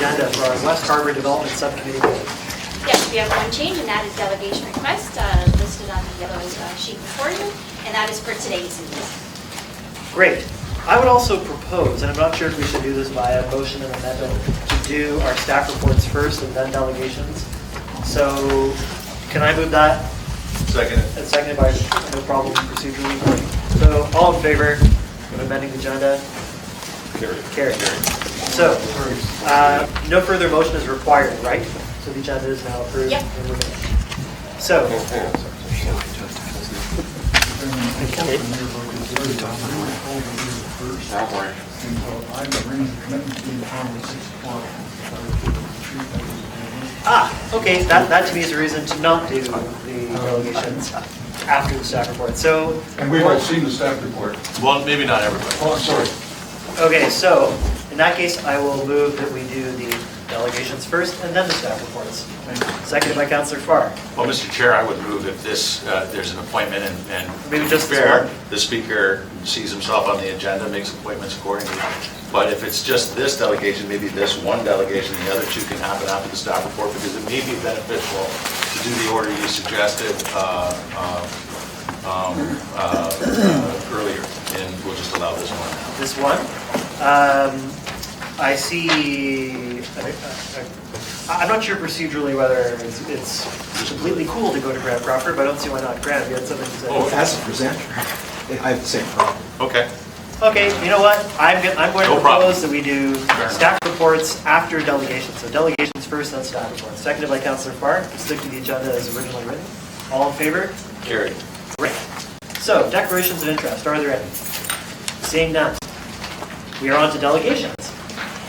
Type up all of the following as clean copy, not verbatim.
agenda for our West Harbour Development Subcommittee meeting? Yes, we have one change, and that is delegation request listed on the yellow sheet before you, and that is for today's meeting. Great. I would also propose, and I'm not sure if we should do this via motion and amendment, to do our staff reports first and then delegations. So can I move that? Second. And seconded by, no problem procedurally. So all in favor of amending the agenda? Carried. So no further motion is required, right? So the agenda is now approved. Yep. And we're good. So. Okay, that to me is a reason to not do the delegations after the staff report. So. And we've all seen the staff report. Well, maybe not everybody. Oh, sorry. Okay, so in that case, I will move that we do the delegations first and then the staff reports. Seconded by Councillor Farr. Well, Mr. Chair, I would move if this, there's an appointment and Maybe just this fair, one? the speaker sees himself on the agenda, makes appointments accordingly. But if it's just this delegation, maybe this one delegation, the other two can happen after the staff report, because it may be beneficial to do the order you suggested earlier, and we'll just allow this one now. This one. I see, I'm not sure procedurally whether it's completely cool to go to Grant Crawford, but I don't see why not. Grant, you had something to say. Oh, As a presenter, I have the same problem. Okay. Okay, you know what? I'm going to No problem. propose that we do staff reports after delegations. So delegations first, then staff reports. Seconded by Councillor Farr. Stick to the agenda as originally written. All in favor? Carried. Great. So, declarations of interest, are there any? Seeing none. We are on to delegations.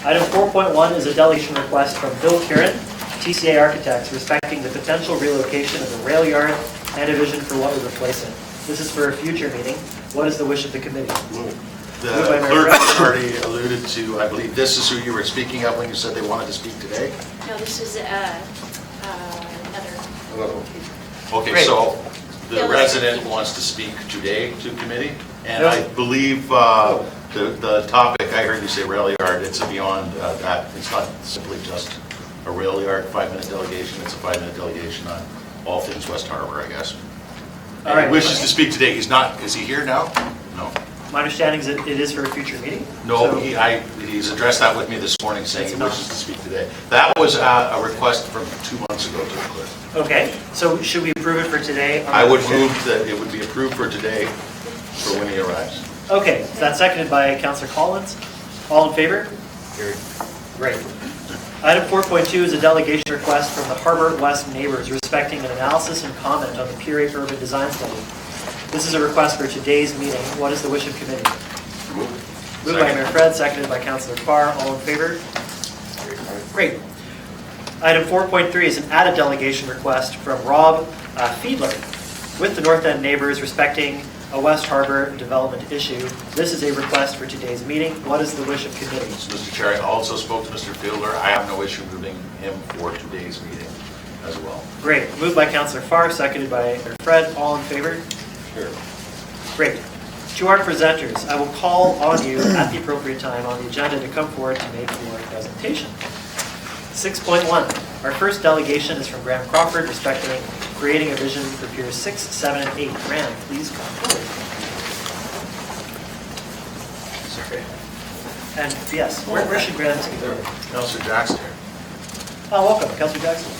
Item 4.1 is a delegation request from Bill Kieran, TCA Architects, respecting the potential relocation of the rail yard and a vision for what would replace it. This is for a future meeting. What is the wish of the committee? The clerk has already alluded to, I believe this is who you were speaking of when you said they wanted to speak today? No, this is another. Okay, Great. so the Bill. resident wants to speak today to committee, and No. I believe the topic, I heard you say rail yard, it's beyond that. It's not simply just a rail yard 5-minute delegation, it's a 5-minute delegation on all things West Harbour, I guess. All And right. he wishes to speak today. He's not, is he here now? No. My understanding is that it is for a future meeting. No, So- he's addressed that with me this morning, saying he It's not. wishes to speak today. That was a request from 2 months ago to the clerk. Okay, so should we approve it for today? I would move that it would be approved for today, for when he arrives. Okay, so that's seconded by Councillor Collins. All in favor? Great. Item 4.2 is a delegation request from the Harbour West neighbors respecting an analysis and comment on the Pier 8 urban design study. This is a request for today's meeting. What is the wish of committee? Moved by Second. Mayor Fred, seconded by Councillor Farr. All in favor? Great. Item 4.3 is an added delegation request from Rob Fiedler with the North End neighbors respecting a West Harbour development issue. This is a request for today's meeting. What is the wish of committee? Mr. Chair, I also spoke to Mr. Fielder. I have no issue moving him for today's meeting as well. Great. Moved by Councillor Farr, seconded by Mayor Fred. All in favor? Sure. Great. To our presenters, I will call on you at the appropriate time on the agenda to come forward to make your presentation. 6.1. Our first delegation is from Graham Crawford respecting creating a vision for Piers 6, 7, and 8. Graham, please come forward. Sorry. And yes, where should Graham speak? Councillor Jackson here. Oh, welcome, Councillor Jackson.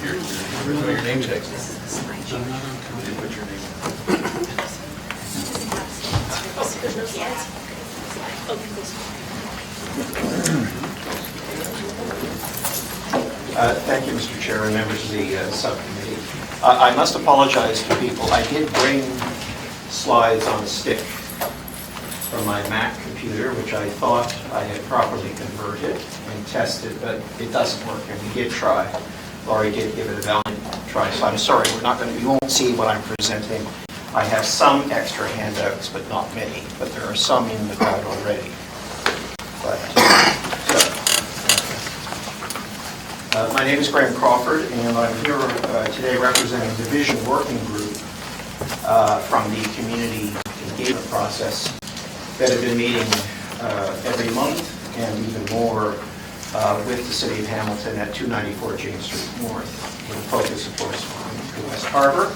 Your name check. You put your name. Thank you, Mr. Chair, and members of the subcommittee. I must apologize to people. I did bring slides on a stick from my Mac computer, which I thought I had properly converted and tested, but it doesn't work, and we did try. Laurie did give it a valiant try, so I'm sorry, you won't see what I'm presenting. I have some extra handouts, but not many, but there are some in the crowd already. My name is Graham Crawford, and I'm here today representing the Vision Working Group from the Community engagement process that have been meeting every month and even more with the City of Hamilton at 294 James Street North, with a focus, of course, on the West Harbour.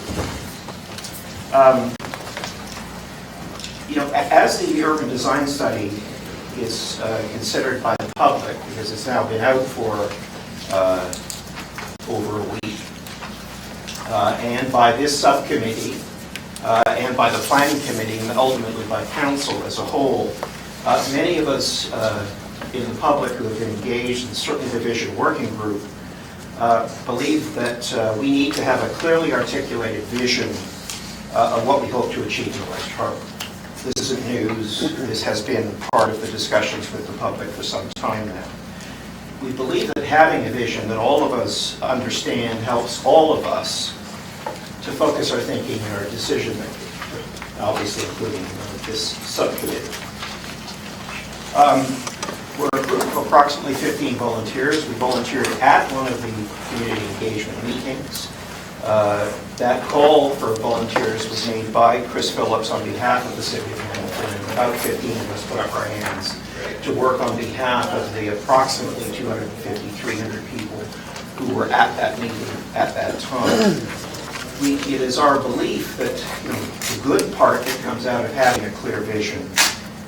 As the urban design study is considered by the public, because it's now been out for over a week, and by this subcommittee, and by the planning committee, and ultimately by council as a whole, many of us in the public who have been engaged, and certainly the Vision Working Group, believe that we need to have a clearly articulated vision of what we hope to achieve in the West Harbour. This isn't news. This has been part of the discussions with the public for some time now. We believe that having a vision that all of us understand helps all of us to focus our thinking and our decision-making, obviously including this subcommittee. We're a group of approximately 15 volunteers. We volunteered at one of the community engagement meetings. That call for volunteers was made by Chris Phillips on behalf of the City of Hamilton, and about 15 of us put up our hands to work on behalf of the approximately 250, 300 people who were at that meeting at that time. It is our belief that the good part that comes out of having a clear vision,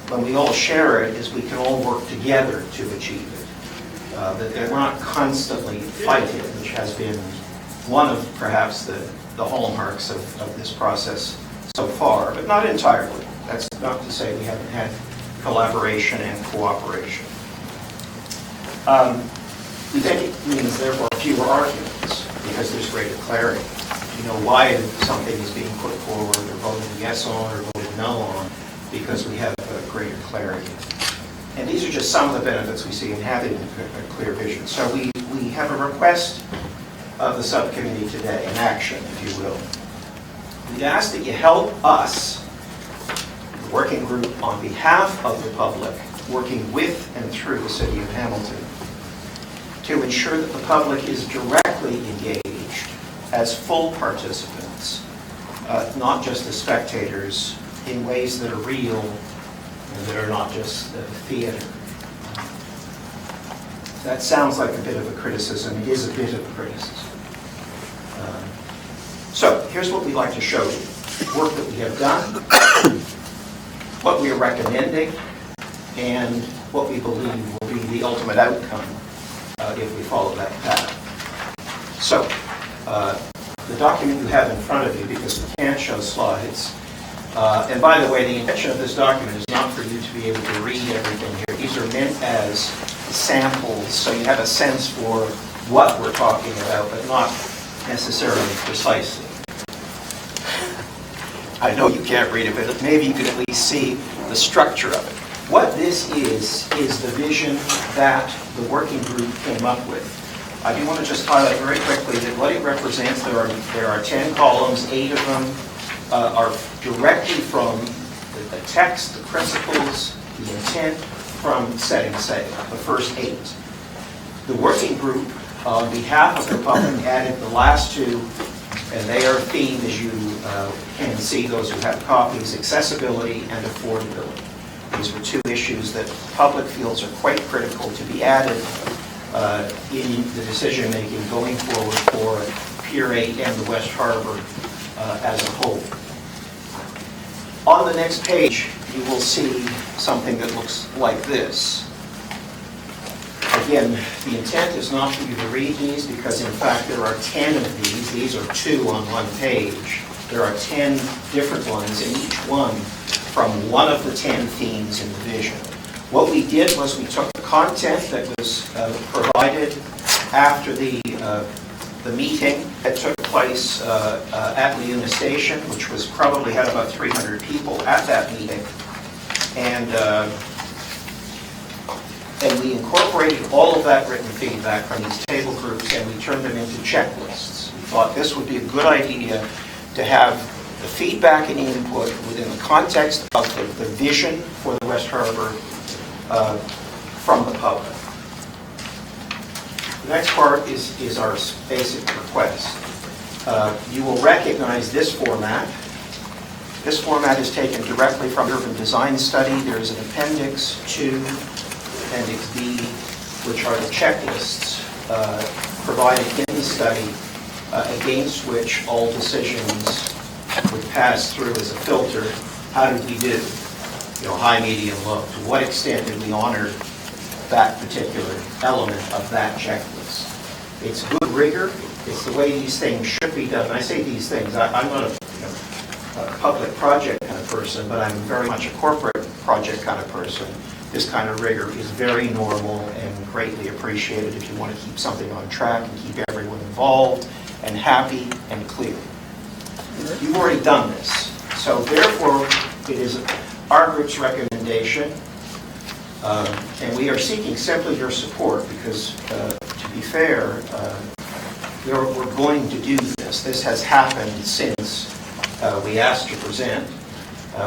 when we all share it, is we can all work together to achieve it. That they're not constantly fighting, which has been one of perhaps the hallmarks of this process so far, but not entirely. That's not to say we haven't had collaboration and cooperation. We think it means therefore fewer arguments because there's greater clarity. You know why something is being put forward or voted yes on or voted no on, because we have greater clarity. And these are just some of the benefits we see in having a clear vision. So we have a request of the subcommittee today, an action, if you will. We ask that you help us, the working group, on behalf of the public, working with and through the City of Hamilton, to ensure that the public is directly engaged as full participants, not just as spectators, in ways that are real and that are not just theater. That sounds like a bit of a criticism. It is a bit of a criticism. So here's what we'd like to show you. Work that we have done, what we are recommending, and what we believe will be the ultimate outcome if we follow that path. So, the document you have in front of you, because we can't show slides, and by the way, the intention of this document is not for you to be able to read everything here. These are meant as samples, so you have a sense for what we're talking about, but not necessarily precisely. I know you can't read it, but maybe you can at least see the structure of it. What this is the vision that the working group came up with. I do want to just highlight very quickly that what it represents, there are 10 columns, 8 of them are directly from the text, the principles, the intent from Setting Sail, the first 8. The working group, on behalf of the public, added the last 2, and they are themed, as you can see, those who have copies, accessibility and affordability. These were 2 issues that the public feels are quite critical to be added in the decision-making going forward for Pier 8 and the West Harbour as a whole. On the next page, you will see something that looks like this. Again, the intent is not for you to read these because, in fact, there are 10 of these. These are 2 on one page. There are 10 different ones, and each one from one of the 10 themes in the vision. What we did was we took the content that was provided after the meeting that took place at Leuna Station, which was probably had about 300 people at that meeting, and we incorporated all of that written feedback from these table groups and we turned them into checklists. We thought this would be a good idea to have the feedback and input within the context of the vision for the West Harbour from the public. The next part is our basic request. You will recognize this format. This format is taken directly from urban design study. There is an appendix to appendix D, which are the checklists provided in the study against which all decisions would pass through as a filter. How did we do? High, medium, low. To what extent did we honor that particular element of that checklist? It's good rigor. It's the way these things should be done. And I say these things, I'm not a public project kind of person, but I'm very much a corporate project kind of person. This kind of rigor is very normal and greatly appreciated if you want to keep something on track and keep everyone involved and happy and clear. You've already done this. So therefore, it is our group's recommendation, and we are seeking simply your support because, to be fair, we're going to do this. This has happened since we asked to present.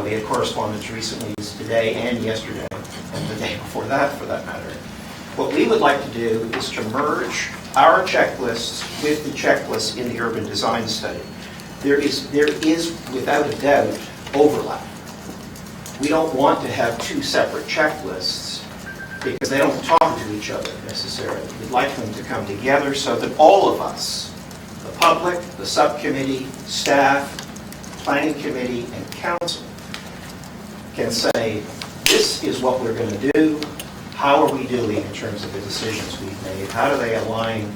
We had correspondence recently, today and yesterday, and the day before that, for that matter. What we would like to do is to merge our checklists with the checklists in the urban design study. There is, without a doubt, overlap. We don't want to have two separate checklists because they don't talk to each other necessarily. We'd like them to come together so that all of us, the public, the subcommittee, staff, planning committee, and council, can say, this is what we're going to do. How are we doing in terms of the decisions we've made? How do they align,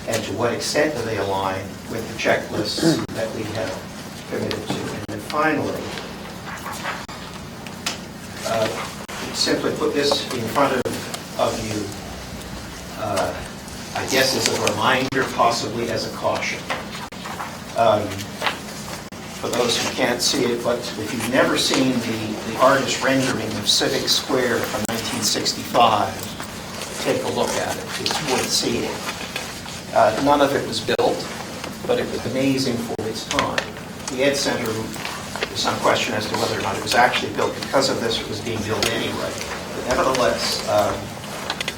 and to what extent do they align with the checklists that we have committed to? And then finally, simply put this in front of you, I guess as a reminder, possibly as a caution. For those who can't see it, but if you've never seen the artist rendering of Civic Square from 1965, take a look at it. It's worth seeing. None of it was built, but it was amazing for its time. The Ed Center, there's some question as to whether or not it was actually built because of this or it was being built anyway. But nevertheless,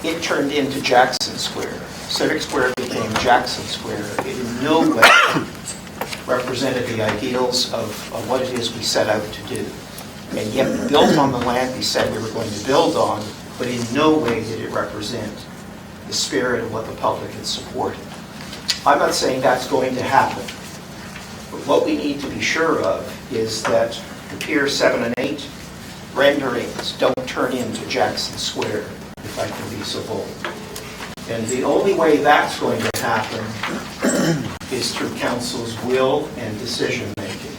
it turned into Jackson Square. Civic Square became Jackson Square. It in no way represented the ideals of what it is we set out to do. And yet built on the land we said we were going to build on, but in no way did it represent the spirit of what the public had supported. I'm not saying that's going to happen, but what we need to be sure of is that the Piers 7 and 8 renderings don't turn into Jackson Square, if I can be so bold. And the only way that's going to happen is through council's will and decision making.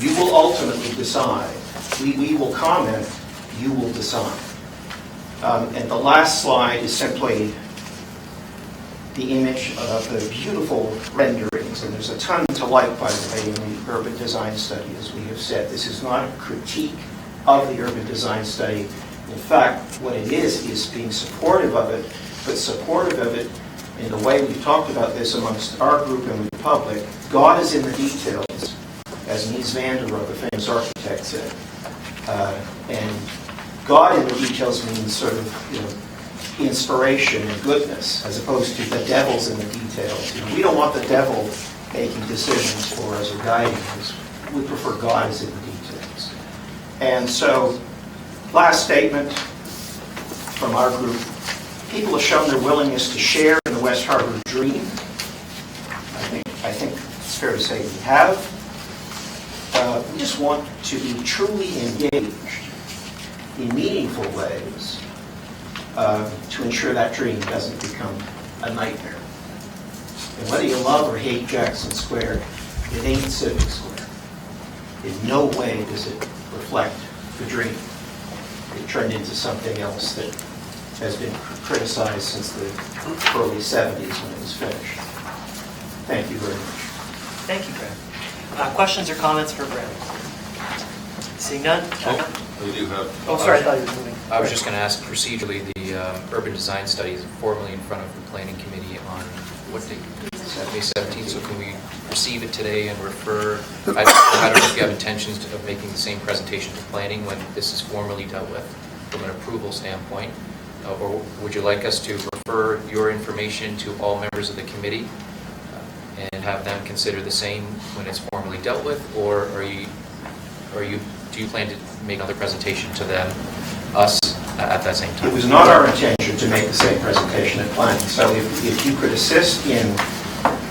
You will ultimately decide. We will comment, you will decide. And the last slide is simply the image of the beautiful renderings, and there's a ton to like, by the way, in the urban design study, as we have said. This is not a critique of the urban design study. In fact, what it is being supportive of it, but supportive of it in the way we've talked about this amongst our group and the public. God is in the details, as Mies van der Rohe, the famous architect, said. And God in the details means sort of, inspiration and goodness, as opposed to the devil's in the details. We don't want the devil making decisions for us or guiding us. We prefer God is in the details. And so, last statement from our group. People have shown their willingness to share in the West Harbour dream. I think it's fair to say we have. We just want to be truly engaged in meaningful ways to ensure that dream doesn't become a nightmare. And whether you love or hate Jackson Square, it ain't Civic Square. In no way does it reflect the dream. It turned into something else that has been criticized since the early 70s when it was finished. Thank you very much. Thank you, Graham. Questions or comments for Graham? Seeing none? We do have. Oh, sorry, I thought you were moving. I was just going to ask procedurally, the urban design study is formally in front of the planning committee on what date? May 17th. So can we receive it today and refer? I don't know if you have intentions of making the same presentation to planning when this is formally dealt with from an approval standpoint. Or would you like us to refer your information to all members of the committee and have them consider the same when it's formally dealt with? Or are you or do you plan to make another presentation to them, us, at that same time? It was not our intention to make the same presentation at planning, so if you could assist in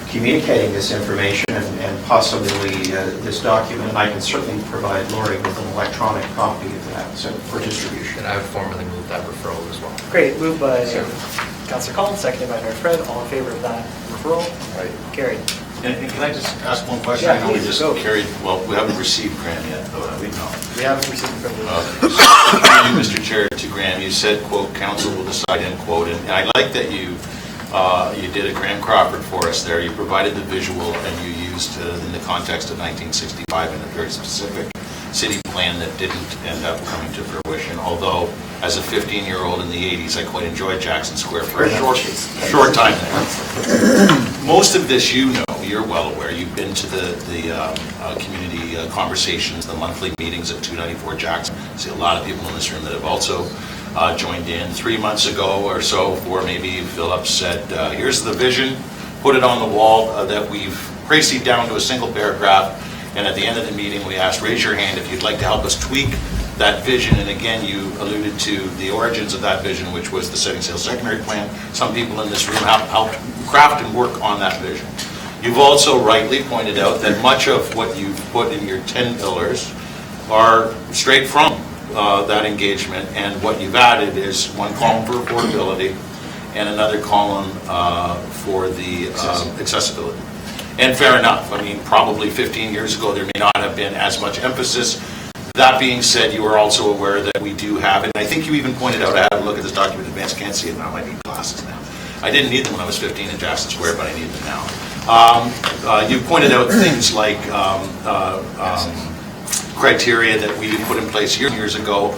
communicating this information and possibly this document, I can certainly provide Lori with an electronic copy of that so for distribution. And I would formally move that referral as well. Great, moved by Councillor Collins, seconded by Mayor Fred. All in favor of that referral? Right. Carried. And can I just ask one question? Yeah, I know we please, just go. carried, well, we haven't received Graham yet, though, have we? No. We haven't received the privilege. Thank you, Mr. Chair, to Graham. You said, quote, council will decide, end quote, and I like that you did a Graham Crawford for us there. You provided the visual and you used in the context of 1965 in a very specific city plan that didn't end up coming to fruition, although as a 15-year-old in the 80s, I quite enjoyed Jackson Square for a short time there. Most of this you know, you're well aware. You've been to the community conversations, the monthly meetings at 294 Jackson. I see a lot of people in this room that have also joined in. 3 months ago or so, or maybe Philip said, here's the vision, put it on the wall that we've traced down to a single paragraph. And at the end of the meeting, we asked, raise your hand if you'd like to help us tweak that vision. And again, you alluded to the origins of that vision, which was the setting sail secondary plan. Some people in this room have helped craft and work on that vision. You've also rightly pointed out that much of what you've put in your 10 pillars are straight from that engagement, and what you've added is one column for affordability and another column for the accessibility. And fair enough. I mean, probably 15 years ago, there may not have been as much emphasis. That being said, you are also aware that we do have, and I think you even pointed out, I had a look at this document in advance, can't see it now, I need glasses now. I didn't need them when I was 15 in Jackson Square, but I need them now. You pointed out things like criteria that we put in place years ago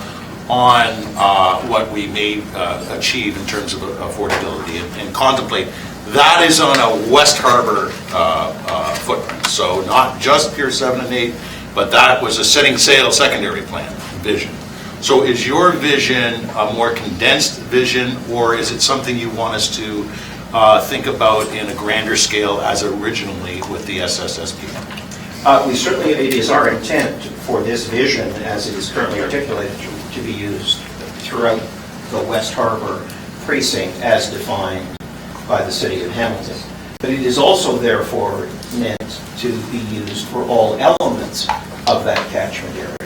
on what we may achieve in terms of affordability and contemplate. That is on a West Harbour footprint, so not just Piers 7 and 8, but that was a setting sail secondary plan vision. So is your vision a more condensed vision, or is it something you want us to think about in a grander scale as originally with the SSSP? We certainly, it is our intent for this vision, as it is currently articulated, to be used throughout the West Harbour precinct as defined by the City of Hamilton. But it is also therefore meant to be used for all elements of that catchment area.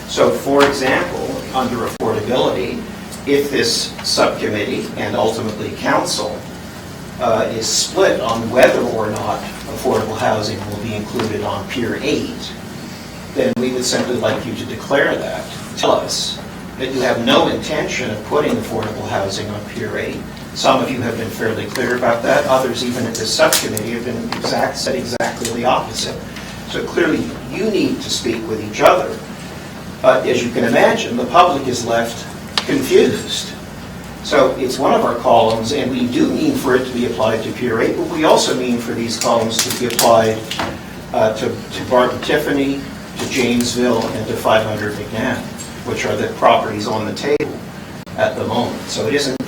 So for example, under affordability, if this subcommittee and ultimately council is split on whether or not affordable housing will be included on Pier 8, then we would simply like you to declare that. Tell us that you have no intention of putting affordable housing on Pier 8. Some of you have been fairly clear about that. Others, even at this subcommittee, have been said exactly the opposite. So clearly, you need to speak with each other. As you can imagine, the public is left confused. So it's one of our columns, and we do mean for it to be applied to Pier 8, but we also mean for these columns to be applied to Barton Tiffany, to Janesville, and to 500 McNabb, which are the properties on the table at the moment. So it isn't.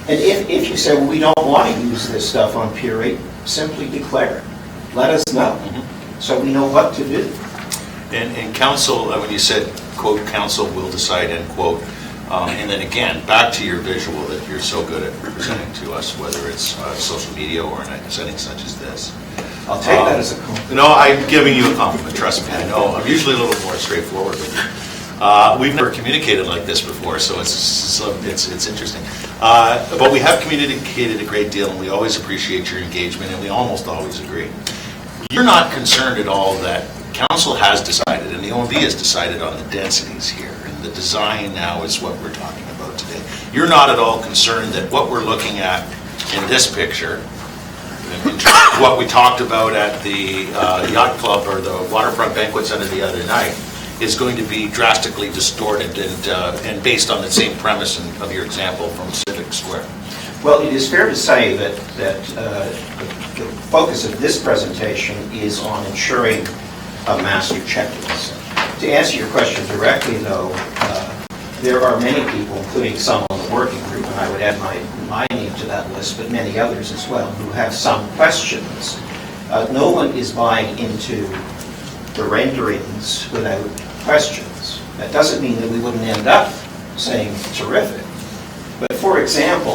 And if you say, well, we don't want to use this stuff on Pier 8, simply declare it. Let us know, so we know what to do. And council, when you said, quote, council will decide, end quote, and then again, back to your visual that you're so good at presenting to us, whether it's social media or in a setting such as this. I'll take that as a compliment. No, I'm giving you a compliment, trust me. I know, I'm usually a little more straightforward with you. We've never communicated like this before, so it's interesting. But we have communicated a great deal, and we always appreciate your engagement, and we almost always agree. You're not concerned at all that council has decided, and the OMB has decided on the densities here, and the design now is what we're talking about today. You're not at all concerned that what we're looking at in this picture, in terms of what we talked about at the yacht club or the Waterfront Banquet Center the other night, is going to be drastically distorted and based on the same premise of your example from Civic Square. Well, it is fair to say that the focus of this presentation is on ensuring a master checklist. To answer your question directly, though, there are many people, including some on the working group, and I would add my name to that list, but many others as well, who have some questions. No one is buying into the renderings without questions. That doesn't mean that we wouldn't end up saying terrific. But for example,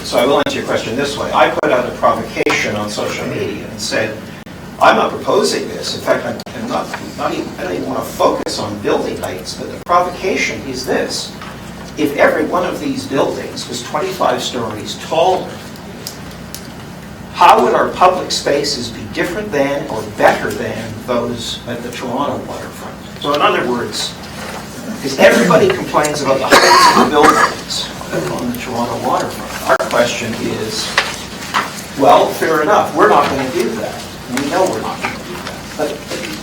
so I will answer your question this way. I put out a provocation on social media and said, I'm not proposing this. In fact, I don't even want to focus on building heights, but the provocation is this. If every one of these buildings was 25 stories taller, how would our public spaces be different than or better than those at the Toronto waterfront? So in other words, because everybody complains about the heights of the buildings on the Toronto waterfront. Our question is, well, fair enough, we're not going to do that. We know we're not going to do that.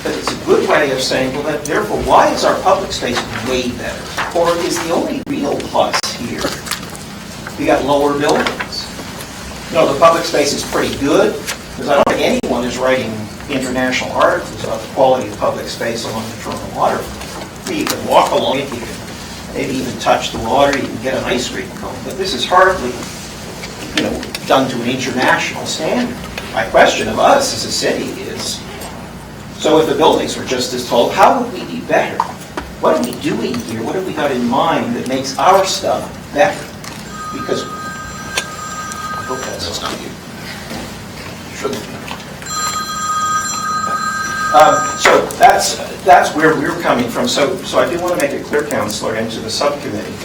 But it's a good way of saying, well, then, therefore, why is our public space way better? Or is the only real plus here, we got lower buildings? No, the public space is pretty good, because I don't think anyone is writing international articles about the quality of public space along the Toronto waterfront. You can walk along it, you can maybe even touch the water, you can get an ice cream cone, but this is hardly, done to an international standard. My question of us as a city is, so if the buildings were just as tall, how would we be better? What are we doing here? What have we got in mind that makes our stuff better? Because I hope that's not you. Shouldn't be. So that's where we're coming from. So I do want to make it clear, Councillor, and to the subcommittee,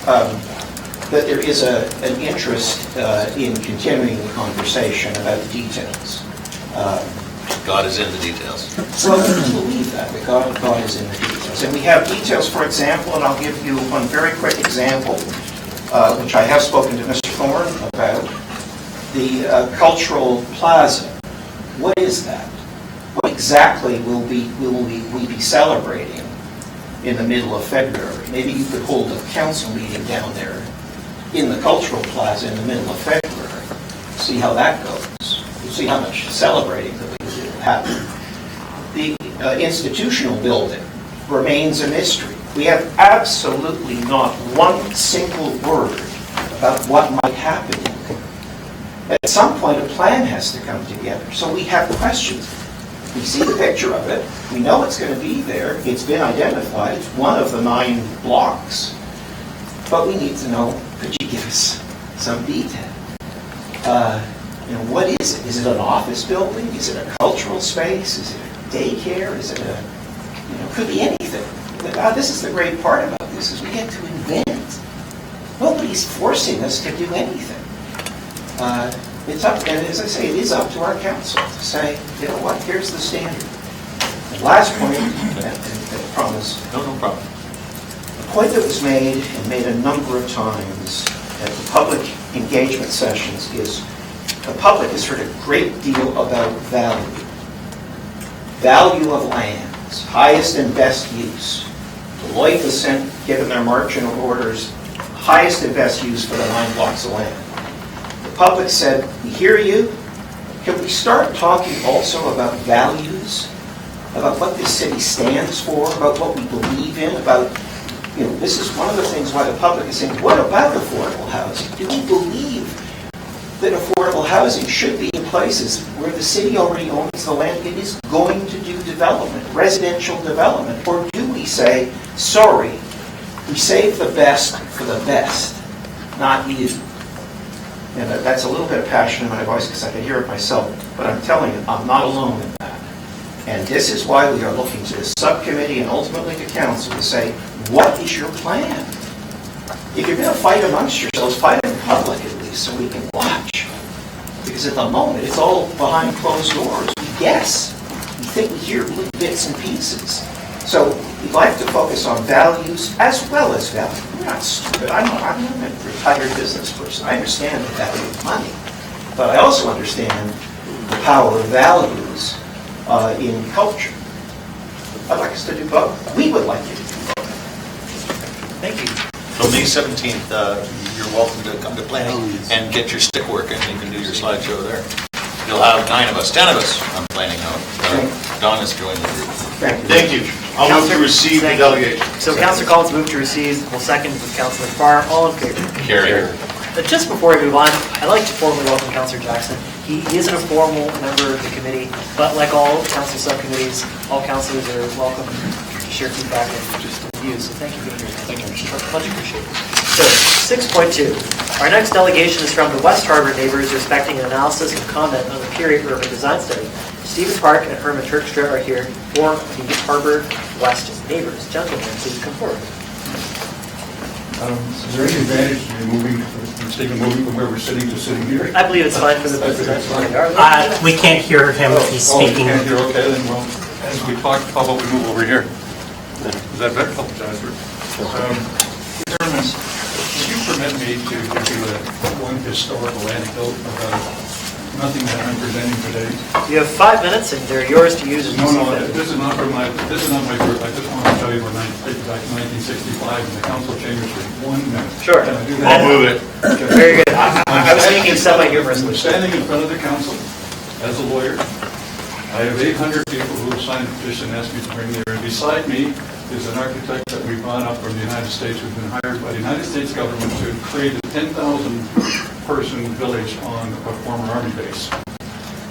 that there is an interest in continuing the conversation about the details. God is in the details. Well, we believe that God is in the details. And we have details, for example, and I'll give you one very quick example, which I have spoken to Mr. Thorne about, the cultural plaza. What is that? What exactly will we be celebrating in the middle of February? Maybe you could hold a council meeting down there in the cultural plaza in the middle of February. See how that goes. We'll see how much celebrating that will happen. The institutional building remains a mystery. We have absolutely not one single word about what might happen. At some point, a plan has to come together. So we have questions. We see the picture of it. We know it's going to be there. It's been identified. It's one of the 9 blocks. But we need to know, could you give us some detail? What is it? Is it an office building? Is it a cultural space? Is it a daycare? Is it could be anything. This is the great part about this, is we get to invent. Nobody's forcing us to do anything. It's up, and as I say, it is up to our council to say, you know what, here's the standard. And last point, I promise. No problem. The point that was made, and made a number of times at the public engagement sessions, is the public has heard a great deal about value. Value of lands, highest and best use. Deloitte has given their marching orders, highest and best use for the 9 blocks of land. The public said, we hear you. Can we start talking also about values, about what this city stands for, about what we believe in, about, this is one of the things why the public is saying, what about affordable housing? Do we believe that affordable housing should be in places where the city already owns the land? It is going to do development, residential development. Or do we say, sorry, we save the best for the best, not you? And that's a little bit of passion in my voice because I can hear it myself. But I'm telling you, I'm not alone in that. And this is why we are looking to the subcommittee and ultimately to council to say, what is your plan? If you're going to fight amongst yourselves, fight in public at least so we can watch. Because at the moment, it's all behind closed doors. We guess. We think we hear little bits and pieces. So we'd like to focus on values as well as value. We're not stupid. I'm a retired business person. I understand the value of money. But I also understand the power of values in culture. I'd like us to do both. We would like you to do both. Thank you. So May 17th, you're welcome to come to planning and get your stick working. You can do your slideshow there. You'll have 10 of us on planning now. Don has joined the group. Thank you. I'll move to receive the delegation. So Councillor Collins moved to receive, we'll second with Councillor Farr. All in favor? Carry. Just before I move on, I'd like to formally welcome Councillor Jackson. He isn't a formal member of the committee, but like all council subcommittees, all councillors are welcome to share feedback and just views. So thank you for being here. Thank you. Much appreciated. So 6.2. Our next delegation is from the West Harbour neighbors respecting an analysis and comment on the Piers urban design study. Stephen Park and Herman Turkstra are here for the Harbour West neighbors. Gentlemen, please come forward. Is there any advantage to moving from where we're sitting to sitting here? I believe it's fine for the president. We can't hear him if he's speaking. Oh, you can't hear, okay, then, well, as we talk, how about we move over here? Is that better? Oh, Jasper. Chairman, would you permit me to give you one historical anecdote about nothing that I'm presenting today? You have 5 minutes, and they're yours to use as you see No, fit. this is not my group. I just want to tell you when I take back 1965 in the council chambers for 1 minute. Sure. Can I do that? I'll move it. Very good. I was thinking semi-humorously. I'm standing in front of the council as a lawyer. I have 800 people who have signed a petition and asked me to bring there. And beside me is an architect that we brought up from the United States who's been hired by the United States government to create a 10,000-person village on a former Army base.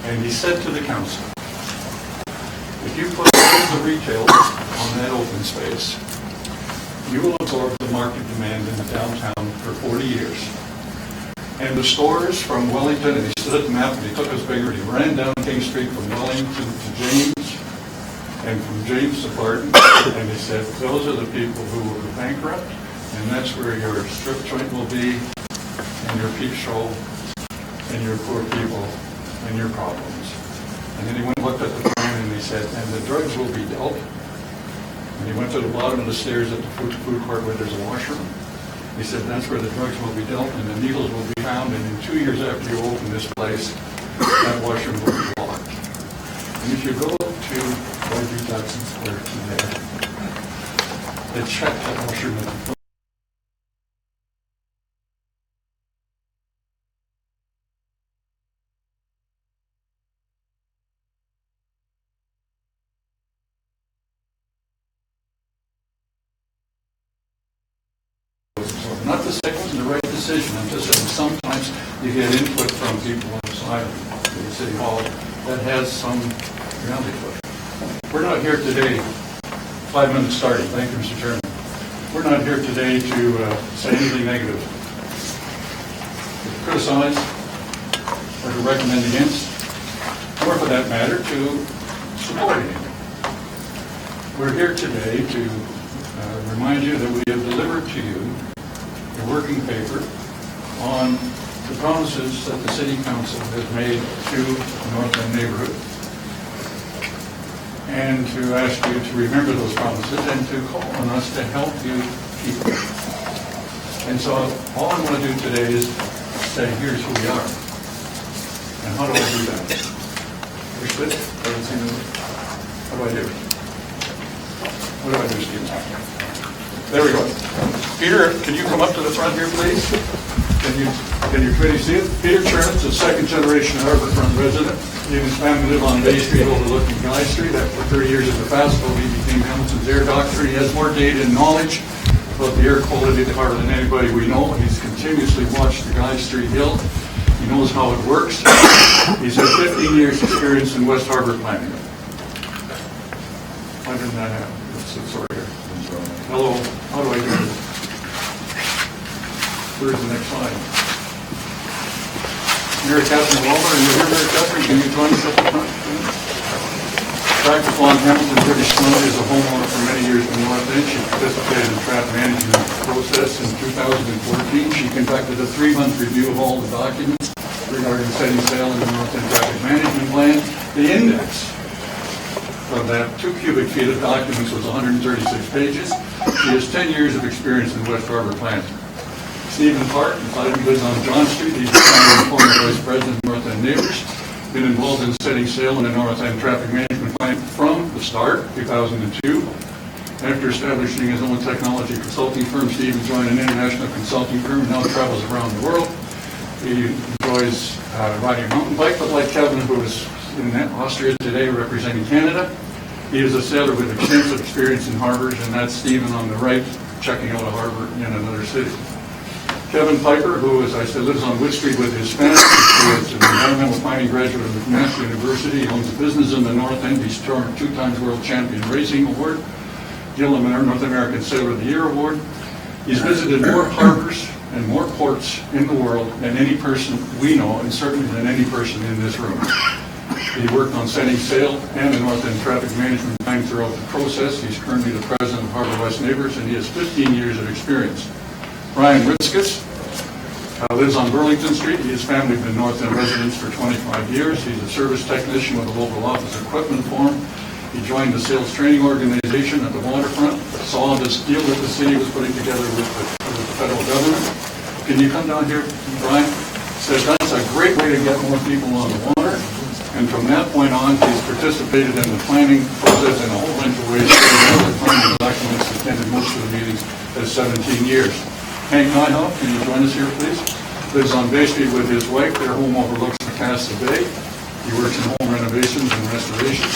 And he said to the council, if you put the retail on that open space, you will absorb the market demand in the downtown for 40 years. And the stores from Wellington, and he stood at the map and he took us bigger, he ran down King Street from Wellington to James, and from James to Barton, and he said, those are the people who will go bankrupt, and that's where your strip joint will be, and your peep show, and your poor people, and your problems. And then he went and looked at the plan and he said, and the drugs will be dealt. And he went to the bottom of the stairs at the food court where there's a washroom. He said, that's where the drugs will be dealt and the needles will be found, and in 2 years after you open this place, that washroom will be locked. And if you go to Roger Jackson Square today, they check that washroom at the not the second one's the right decision. I'm just saying sometimes you get input from people on the side of the city hall that has some reality to it. We're not here today, 5 minutes starting, thank you, Mr. Chairman. We're not here today to say anything negative, to criticize, or to recommend against, or for that matter, to support anything. We're here today to remind you that we have delivered to you a working paper on the promises that the City Council has made to the North End neighborhood, and to ask you to remember those promises and to call on us to help you keep them. And so all I'm going to do today is say, here's who we are. And how do I do that? Push this? How do I do it? What do I do, Steve? There we go. Peter, can you come up to the front here, please? Can you really see it? Peter Chernitz, a second-generation Harbourfront resident. He and his family live on Bay Street overlooking Guy Street. After 30 years as a fast boat, he became Hamilton's air doctor. He has more data and knowledge about the air quality of the harbour than anybody we know. He's continuously watched the Guy Street Hill. He knows how it works. He's had 15 years experience in West Harbour planning. Why didn't that happen? Sorry. Hello, how do I do this? Where's the next slide? Mary Catherine Walmer, and you're here, Mary Catherine, can you join us at the front? Practice law in Hamilton, British Columbia, as a homeowner for many years in the North End. She participated in the traffic management process in 2014. She conducted a 3-month review of all the documents regarding setting sail in the North End traffic management plan. The index of that 2 cubic feet of documents was 136 pages. She has 10 years of experience in West Harbour planning. Stephen Park, he lives on John Street. He's the former Vice President of North End Neighbors. Been involved in setting sail in the North End traffic management plan from the start, 2002. After establishing his own technology consulting firm, Stephen joined an international consulting firm and now travels around the world. He enjoys riding a mountain bike, but like Kevin, who is in Austria today representing Canada, he is a sailor with extensive experience in harbors, and that's Stephen on the right, checking out a harbor in another city. Kevin Piper, who, as I said, lives on Wood Street with his family. He is an environmental planning graduate of McMaster University. He owns a business in the North End. He's 2 times world champion racing award. Gilliam North American Sailor of the Year Award. He's visited more harbors and more ports in the world than any person we know, and certainly than any person in this room. He worked on setting sail and the North End Traffic Management Plan throughout the process. He's currently the president of Harbour West Neighbours, and he has 15 years of experience. Brian Ritzkis lives on Burlington Street. His family have been North End residents for 25 years. He's a service technician with the local office equipment forum. He joined the sales training organization at the Waterfront, saw this deal that the city was putting together with the federal government. Can you come down here, Brian? Says that's a great way to get more people on the water. And from that point on, he's participated in the planning process in a whole bunch of ways. Other planning documents, attended most of the meetings, has 17 years. Hank Nyhoff, can you join us here, please? Lives on Bay Street with his wife. Their home overlooks the Casa Bay. He works in home renovations and restorations.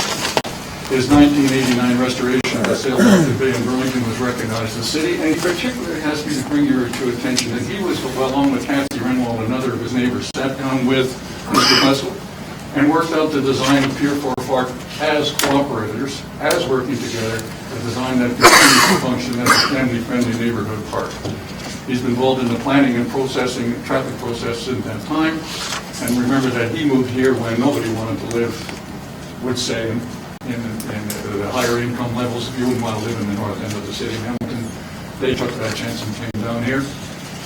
His 1989 restoration of the sail dock the Bay in Burlington was recognized as the city, and he particularly asked me to bring your to attention that he was, along with Kathy Renwald, another of his neighbors, sat down with Mr. Plessel and worked out the design of Pier 4 Park as cooperators, as working together, a design that continues to function as a family-friendly neighborhood park. He's been involved in the planning and processing, traffic process since that time, and remember that he moved here when nobody wanted to live, would say, in the higher income levels. You wouldn't want to live in the north end of the city of Hamilton. They took that chance and came down here.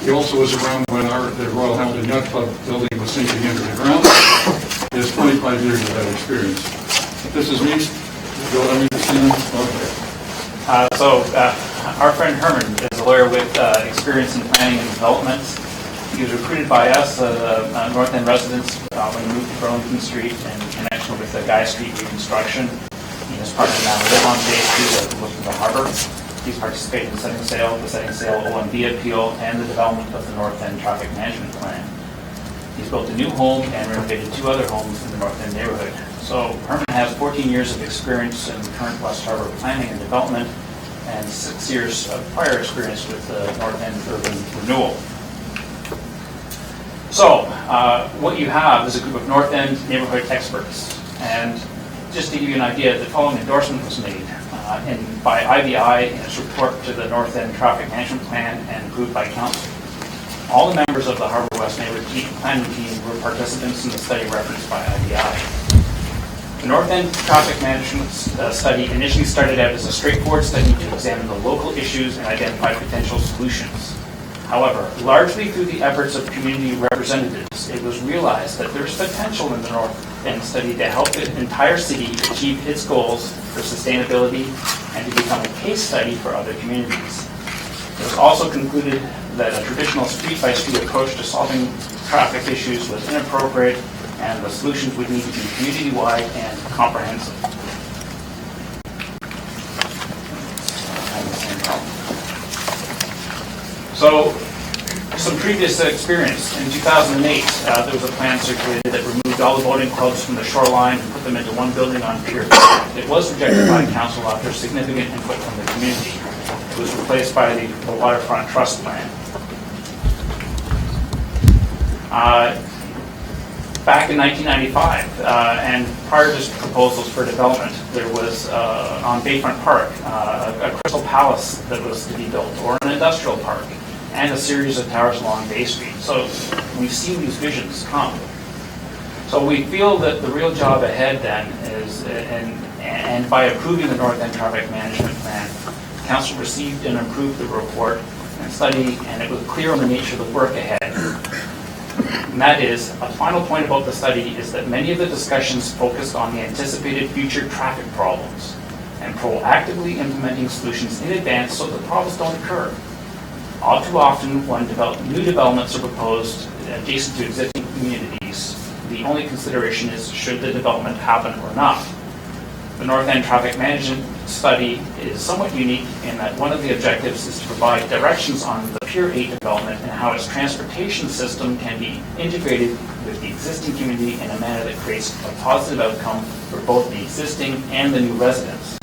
He also was around when the Royal Hamilton Yacht Club building was sinking into the ground. He has 25 years of that experience. This is me. Our friend Herman is a lawyer with experience in planning and development. He was recruited by us, North End residents, when he moved to Burlington Street in connection with the Guy Street reconstruction. He has partnered now live on Bay Street as we look to the harbor. He's participated in the setting sail OMB appeal, and the development of the North End Traffic Management Plan. He's built a new home and renovated 2 other homes in the North End neighborhood. So Herman has 14 years of experience in current West Harbour planning and development, and 6 years of prior experience with the North End urban renewal. So what you have is a group of North End neighborhood experts, and just to give you an idea, the following endorsement was made by IBI in its report to the North End Traffic Management Plan and approved by Council. All the members of the Harbour West Neighborhood Planning Team were participants in the study referenced by IBI. The North End Traffic Management Study initially started out as a straightforward study to examine the local issues and identify potential solutions. However, largely through the efforts of community representatives, it was realized that there is potential in the North End study to help the entire city achieve its goals for sustainability and to become a case study for other communities. It was also concluded that a traditional street-by-street approach to solving traffic issues was inappropriate, and the solutions would need to be community-wide and comprehensive. So, some previous experience. In 2008, there was a plan circulated that removed all the boating clubs from the shoreline and put them into one building on Piers. It was rejected by council after significant input from the community. It was replaced by the Waterfront Trust plan. Back in 1995, and prior to proposals for development, there was on Bayfront Park a Crystal Palace that was to be built, or an industrial park, and a series of towers along Bay Street. So we've seen these visions come. So we feel that the real job ahead then is, and by approving the North End Traffic Management Plan, Council received and approved the report and study, and it was clear on the nature of the work ahead. And that is, a final point about the study is that many of the discussions focused on the anticipated future traffic problems and proactively implementing solutions in advance so that problems don't occur. All too often, when new developments are proposed adjacent to existing communities, the only consideration is should the development happen or not. The North End Traffic Management Study is somewhat unique in that one of the objectives is to provide directions on the Pier 8 development and how its transportation system can be integrated with the existing community in a manner that creates a positive outcome for both the existing and the new residents.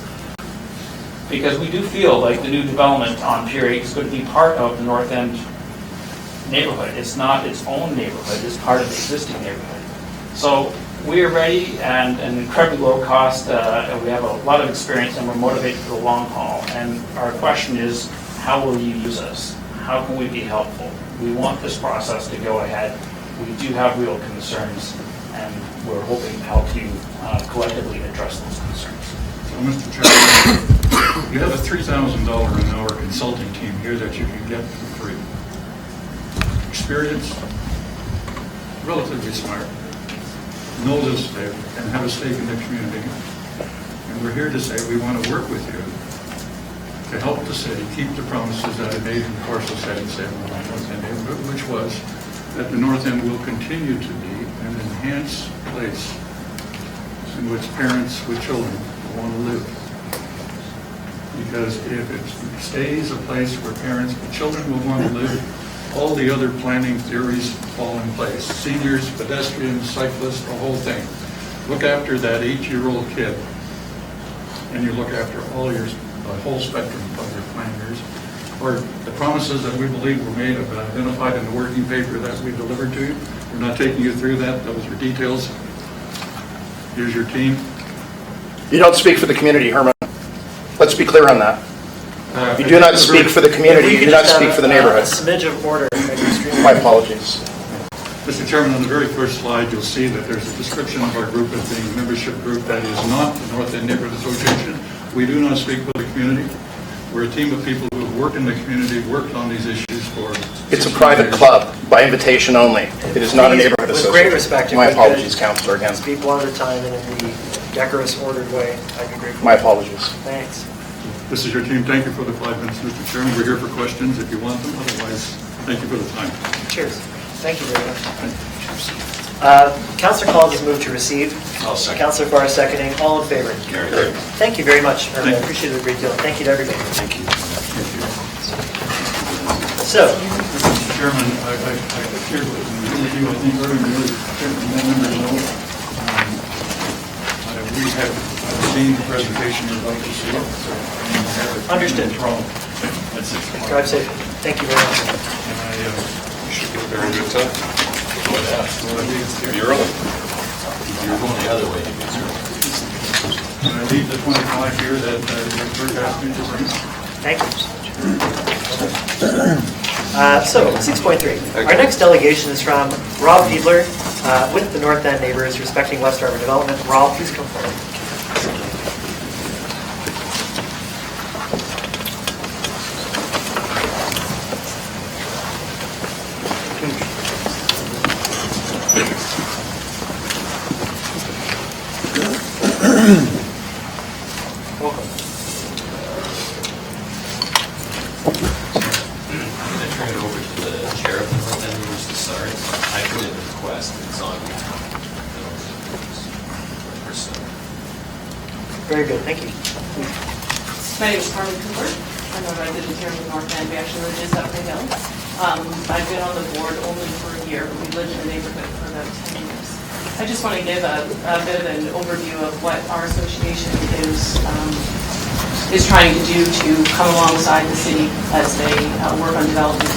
Because we do feel like the new development on Pier 8 is going to be part of the North End neighborhood. It's not its own neighborhood, it's part of the existing neighborhood. So We are ready and incredibly low cost. We have a lot of experience and we're motivated for the long haul. And our question is, how will you use us? How can we be helpful? We want this process to go ahead. We do have real concerns and we're hoping to help you collectively address those concerns. So, Mr. Chairman, you have a $3,000 an hour consulting team here that you can get for free. Experienced, relatively smart, know this state, and have a stake in the community. And we're here to say we want to work with you to help the city keep the promises that it made in parcel 77 in the North End neighborhood, which was that the North End will continue to be an enhanced place in which parents with children want to live. Because if it stays a place where parents with children will want to live, all the other planning theories fall in place. Seniors, pedestrians, cyclists, the whole thing. Look after that 8-year-old kid, and you look after all your, the whole spectrum of your planners. Or the promises that we believe were made have identified in the working paper that we delivered to you. We're not taking you through that. Those are details. Here's your team. You don't speak for the community, Herman. Let's be clear on that. You do not speak for the community. You do not speak for the neighborhood. A smidge of order. My apologies. Mr. Chairman, on the very first slide, you'll see that there's a description of our group as being a membership group that is not the North End Neighborhood Association. We do not speak for the community. We're a team of people who have worked in the community, worked on these issues for... It's a private club, by invitation only. It is not a neighborhood With association. great respect, if My we could apologies, Councillor, again. Speak one at a time and in the decorous, ordered way. I'd be grateful. My apologies. Thanks. This is your team. Thank you for the 5 minutes, Mr. Chairman. We're here for questions if you want them. Otherwise, thank you for the time. Cheers. Thank you very much. Councillor Collins has moved to receive. I'll second. Councillor Farr seconding. All in favor? Carried. Thank you very much. I Thank you. appreciate it a great deal. Thank you to everybody. Thank you. So, Mr. Chairman, I shared with you, I think earlier, members know, we have seen the presentation you're about to see. Understood. That's it. drive safe. Thank you very much. And I Should be a very good time. You're early. You're going the other way. And I leave the 25 here that the clerk asked me to bring. Thank you. So, 6.3. Our next delegation is from Rob Fiedler with the North End Neighbors Respecting West Harbour Development. Rob, please come forward. Welcome. I'm going to turn it over to the chair of the North End Neighbors to start. I put in a request, it's on. Very good, thank you. My name is Carmen Cooper. I'm a resident here in the North End. We actually live just up the hill. I've been on the board only for a year, but we lived in the neighborhood for about 10 years. I just want to give a bit of an overview of what our association is trying to do to come alongside the city as they work on development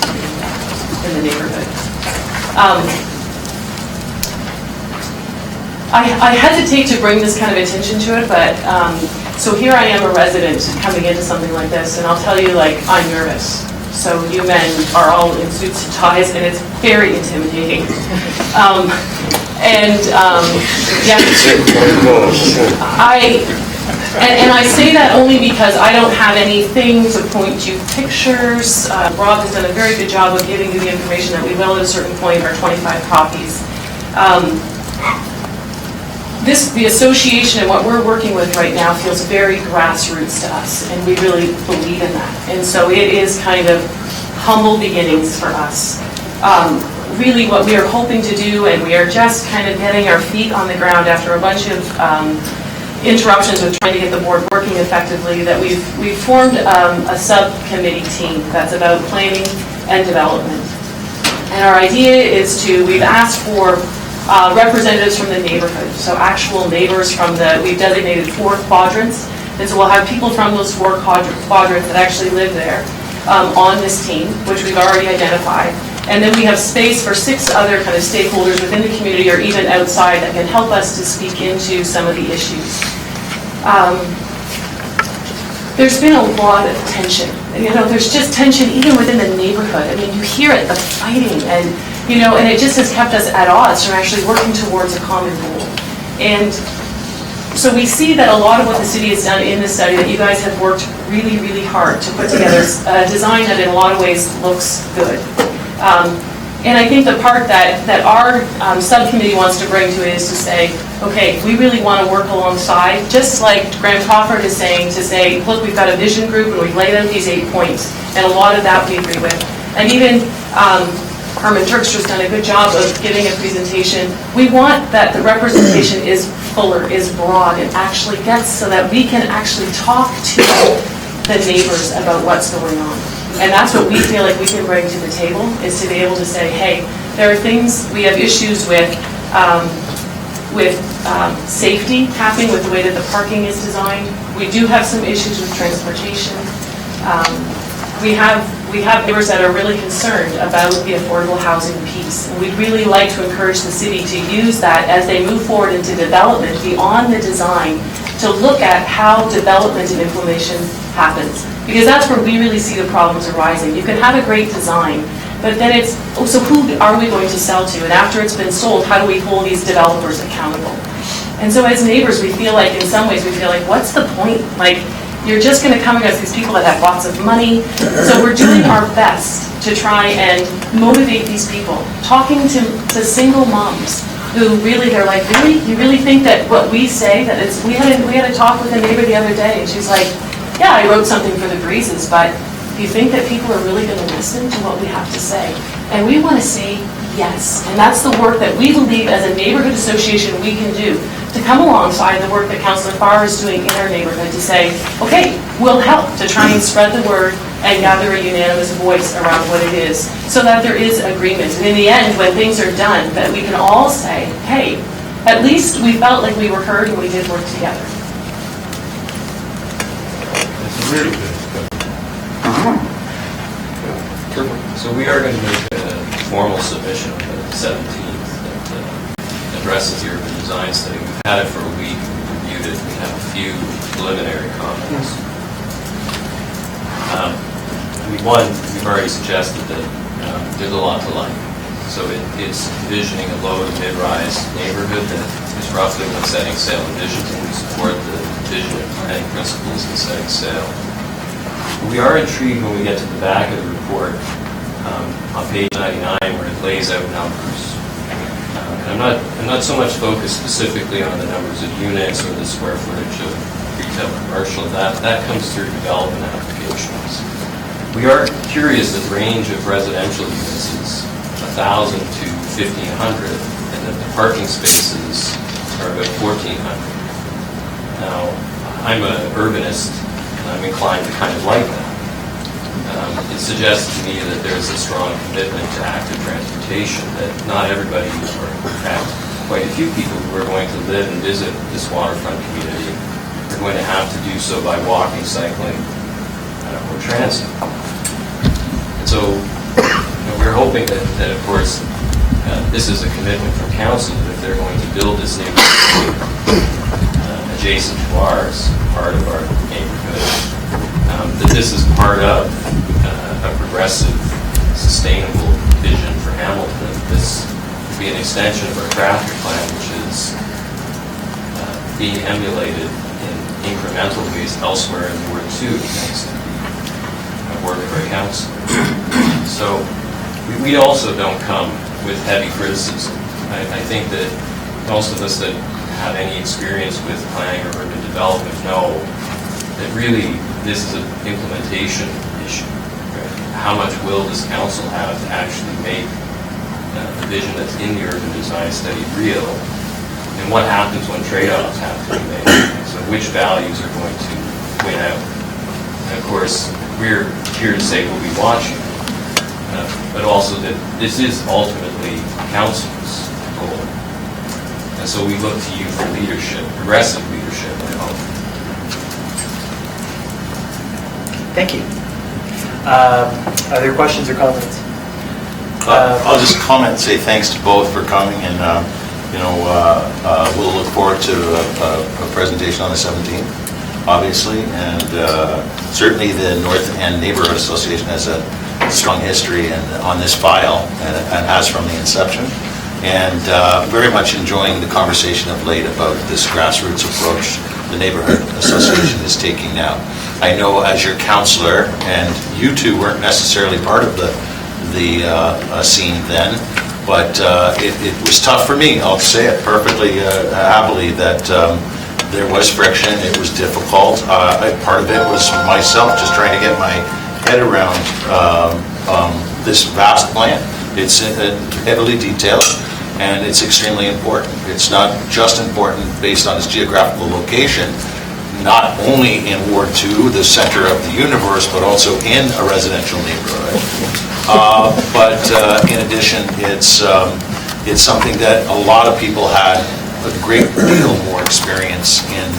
in the neighborhood. I hesitate to bring this kind of attention to it, but so here I am, a resident coming into something like this, and I'll tell you, like, I'm nervous. So you men are all in suits and ties, and it's very intimidating. And I say that only because I don't have anything to point to pictures. Rob has done a very good job of giving you the information that we will at a certain point, our 25 copies. The association and what we're working with right now feels very grassroots to us, and we really believe in that. And so it is kind of humble beginnings for us. Really what we are hoping to do, and we are just kind of getting our feet on the ground after a bunch of interruptions with trying to get the board working effectively, that we've formed a subcommittee team that's about planning and development. And our idea is we've asked for representatives from the neighborhood, so actual neighbors from we've designated 4 quadrants, and so we'll have people from those 4 quadrants that actually live there on this team, which we've already identified. And then we have space for 6 other kind of stakeholders within the community or even outside that can help us to speak into some of the issues. There's been a lot of tension. You know, there's just tension even within the neighborhood. I mean, you hear it, the fighting, and you know, and it just has kept us at odds from actually working towards a common goal. And so we see that a lot of what the city has done in this study, that you guys have worked really, really hard to put together a design that in a lot of ways looks good. And I think the part that our subcommittee wants to bring to it is to say, okay, we really want to work alongside, just like Graham Crawford is saying, to say, look, we've got a vision group and we've laid out these 8 points, and a lot of that we agree with. And even Herman Turkstra's done a good job of giving a presentation. We want that the representation is fuller, is broad, and actually gets so that we can actually talk to the neighbors about what's going on. And that's what we feel like we can bring to the table, is to be able to say, hey, there are things, we have issues with safety happening with the way that the parking is designed. We do have some issues with transportation. We have neighbors that are really concerned about the affordable housing piece. And we'd really like to encourage the city to use that as they move forward into development beyond the design, to look at how development and implementation happens. Because that's where we really see the problems arising. You can have a great design, but then it's, oh, so who are we going to sell to? And after it's been sold, how do we hold these developers accountable? And so as neighbors, we feel like, in some ways, we feel like, what's the point? Like, you're just going to come against these people that have lots of money. So we're doing our best to try and motivate these people. Talking to single moms who really, they're like, really? You really think that what we say, that it's, we had a talk with a neighbor the other day, and she's like, yeah, I wrote something for the breezes, but do you think that people are really going to listen to what we have to say? And we want to say yes. And that's the work that we believe as a neighborhood association we can do, to come alongside the work that Councillor Farr is doing in our neighborhood to say, okay, we'll help to try and spread the word and gather a unanimous voice around what it is, so that there is agreement. And in the end, when things are done, that we can all say, hey, at least we felt like we were heard and we did work together. It's really good. So we are going to make a formal submission on the 17th that addresses the urban design study. We've had it for a week, we reviewed it, we have a few preliminary comments. We've already suggested that there's a lot to like. So it's envisioning a low to mid-rise neighborhood that is roughly what setting sail envisions, and we support the vision and planning principles in setting sail. We are intrigued when we get to the back of the report on page 99 where it lays out numbers. And I'm not so much focused specifically on the numbers of units or the square footage of retail and commercial. That comes through development applications. We are curious that the range of residential units is 1,000 to 1,500, and that the parking spaces are about 1,400. Now, I'm an urbanist, and I'm inclined to kind of like that. It suggests to me that there's a strong commitment to active transportation, that not everybody, or in fact, quite a few people who are going to live and visit this waterfront community are going to have to do so by walking, cycling, or transit. And so, we're hoping that of course, this is a commitment from council that if they're going to build this neighborhood adjacent to ours, part of our neighborhood, that this is part of a progressive, sustainable vision for Hamilton. This will be an extension of our traffic plan, which is being emulated in incremental ways elsewhere in Ward 2, thanks to the work of our council. So we also don't come with heavy criticism. I think that most of us that have any experience with planning or urban development know that really this is an implementation issue. Right? How much will this council have to actually make the vision that's in the urban design study real? And what happens when trade-offs have to be made? So which values are going to win out? And of course, we're here to say we'll be watching, but also that this is ultimately council's goal. And so we look to you for leadership, progressive leadership, I hope. Thank you. Are there questions or comments? I'll just comment and say thanks to both for coming, and we'll look forward to a presentation on the 17th, obviously, and certainly the North End Neighborhood Association has a strong history on this file and has from the inception, and very much enjoying the conversation of late about this grassroots approach the Neighborhood Association is taking now. I know as your counselor, and you two weren't necessarily part of the scene then, but it was tough for me, I'll say it perfectly happily, that there was friction, it was difficult. Part of it was myself just trying to get my head around this vast plan. It's heavily detailed, and it's extremely important. It's not just important based on its geographical location, not only in Ward 2, the center of the universe, but also in a residential neighborhood. But in addition, it's something that a lot of people had a great deal more experience in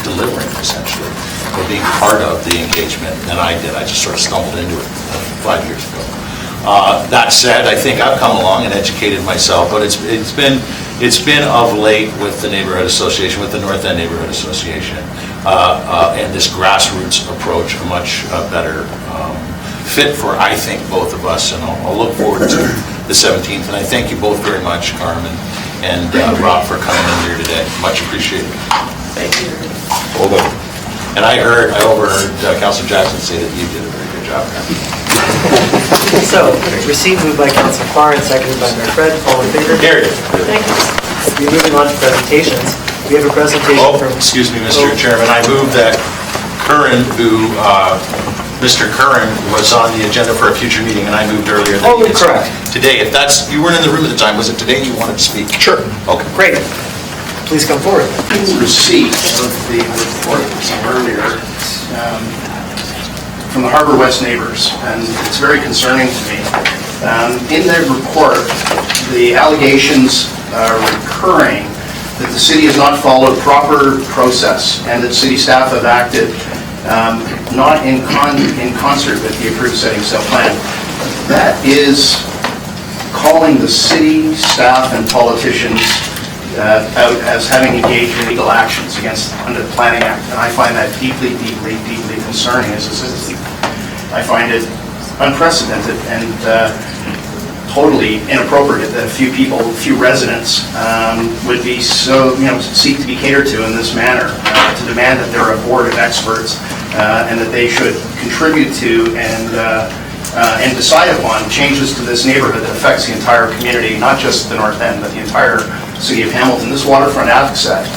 delivering, essentially, or being part of the engagement than I did. I just sort of stumbled into it 5 years ago. That said, I think I've come along and educated myself, but it's been of late with the Neighborhood Association, with the North End Neighborhood Association, and this grassroots approach a much better fit for, I think, both of us, and I'll look forward to the 17th, and I thank you both very much, Carmen and Rob, for coming in here today. Much appreciated. Thank you. And I overheard Councillor Jackson say that you did a very good job. So, received, moved by Councillor Farr and seconded by Mayor Fred. All in favor? Carried. Thank you. We're moving on to presentations. We have a presentation from... Excuse me, Mr. Chairman. I move that Mr. Curran was on the agenda for a future meeting, and I moved earlier than he did. Correct. Today, if that's, you weren't in the room at the time, was it today you wanted to speak? Sure. Okay. Great. Please come forward. In receipt of the report earlier from the Harbour West neighbors, and it's very concerning to me. In their report, the allegations are recurring that the city has not followed proper process and that city staff have acted not in concert with the approved setting sail plan. That is calling the city staff and politicians out as having engaged in legal actions under the Planning Act, and I find that deeply, deeply, deeply concerning as a citizen. I find it unprecedented and totally inappropriate that a few residents would be so, seek to be catered to in this manner, to demand that they're a board of experts and that they should contribute to and decide upon changes to this neighborhood that affects the entire community, not just the North End, but the entire city of Hamilton. This waterfront asset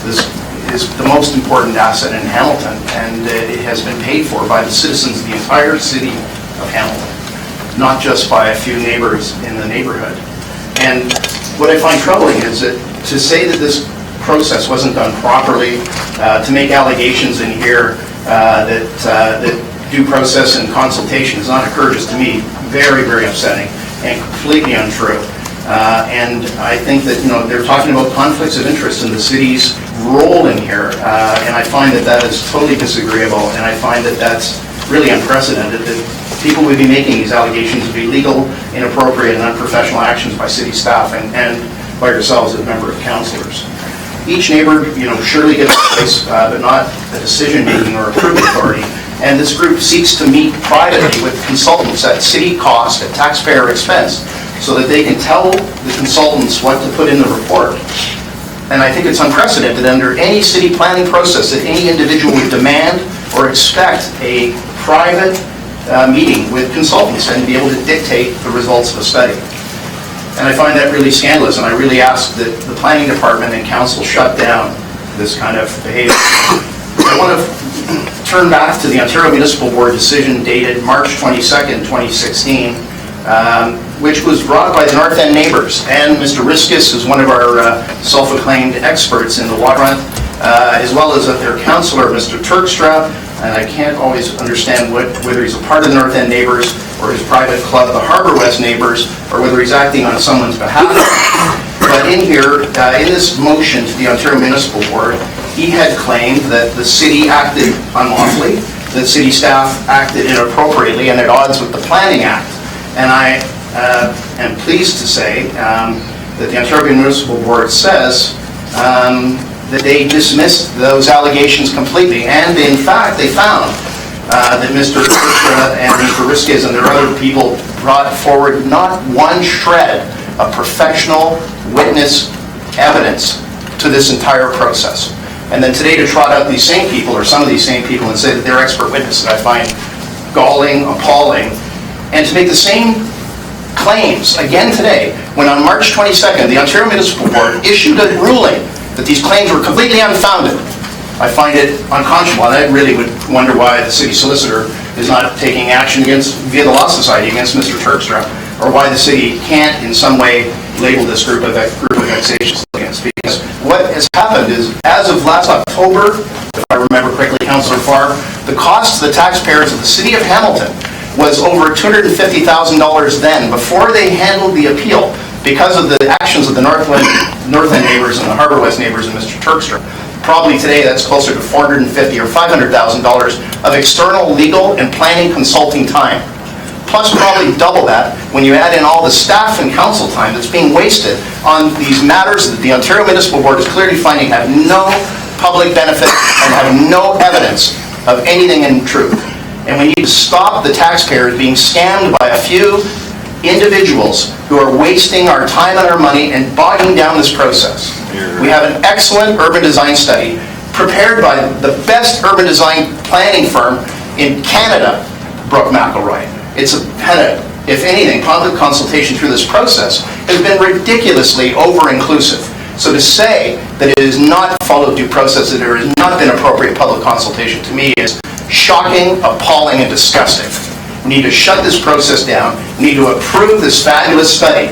is the most important asset in Hamilton, and it has been paid for by the citizens of the entire city of Hamilton, not just by a few neighbors in the neighborhood. And what I find troubling is that to say that this process wasn't done properly, to make allegations in here that due process and consultation has not occurred, is to me very, very upsetting and completely untrue. And I think that, they're talking about conflicts of interest in the city's role in here, and I find that is totally disagreeable, and I find that that's really unprecedented, that people would be making these allegations of illegal, inappropriate, and unprofessional actions by city staff and by yourselves as member of councilors. Each neighbor, surely gets a voice, but not a decision-making or approval authority. And this group seeks to meet privately with consultants at city cost, at taxpayer expense, so that they can tell the consultants what to put in the report. And I think it's unprecedented under any city planning process that any individual would demand or expect a private meeting with consultants and be able to dictate the results of a study. And I find that really scandalous, and I really ask that the planning department and council shut down this kind of behavior. I want to turn back to the Ontario Municipal Board decision dated March 22nd, 2016, which was brought by the North End neighbors, and Mr. Riskus is one of our self-acclaimed experts in the waterfront, as well as their councillor, Mr. Turkstra, and I can't always understand whether he's a part of the North End neighbors or his private club, the Harbour West neighbors, or whether he's acting on someone's behalf. But in here, in this motion to the Ontario Municipal Board, he had claimed that the city acted unlawfully, that city staff acted inappropriately and at odds with the Planning Act. And I am pleased to say that the Ontario Municipal Board says that they dismissed those allegations completely, and in fact, they found that Mr. Terpstra and Mr. Riskes and their other people brought forward not one shred of professional witness evidence to this entire process. And then today to trot out these same people, or some of these same people, and say that they're expert witnesses, I find galling, appalling, and to make the same claims again today, when on March 22nd, the Ontario Municipal Board issued a ruling that these claims were completely unfounded. I find it unconscionable, and I really would wonder why the city solicitor is not taking action via the Law Society against Mr. Terpstra, or why the city can't in some way label this group of vexations against. Because what has happened is, as of last October, if I remember correctly, Councillor Farr, the cost to the taxpayers of the city of Hamilton was over $250,000 then, before they handled the appeal, because of the actions of the North End neighbors and the Harbour West neighbors and Mr. Terpstra. Probably today that's closer to $450,000 or $500,000 of external legal and planning consulting time. Plus probably double that when you add in all the staff and council time that's being wasted on these matters that the Ontario Municipal Board is clearly finding have no public benefit and have no evidence of anything in truth. And we need to stop the taxpayers being scammed by a few individuals who are wasting our time and our money and bogging down this process. We have an excellent urban design study prepared by the best urban design planning firm in Canada, Brooke McElroy. It's had, if anything, public consultation through this process has been ridiculously over-inclusive. So to say that it is not followed due process, that there has not been appropriate public consultation, to me is shocking, appalling, and disgusting. We need to shut this process down. We need to approve this fabulous study.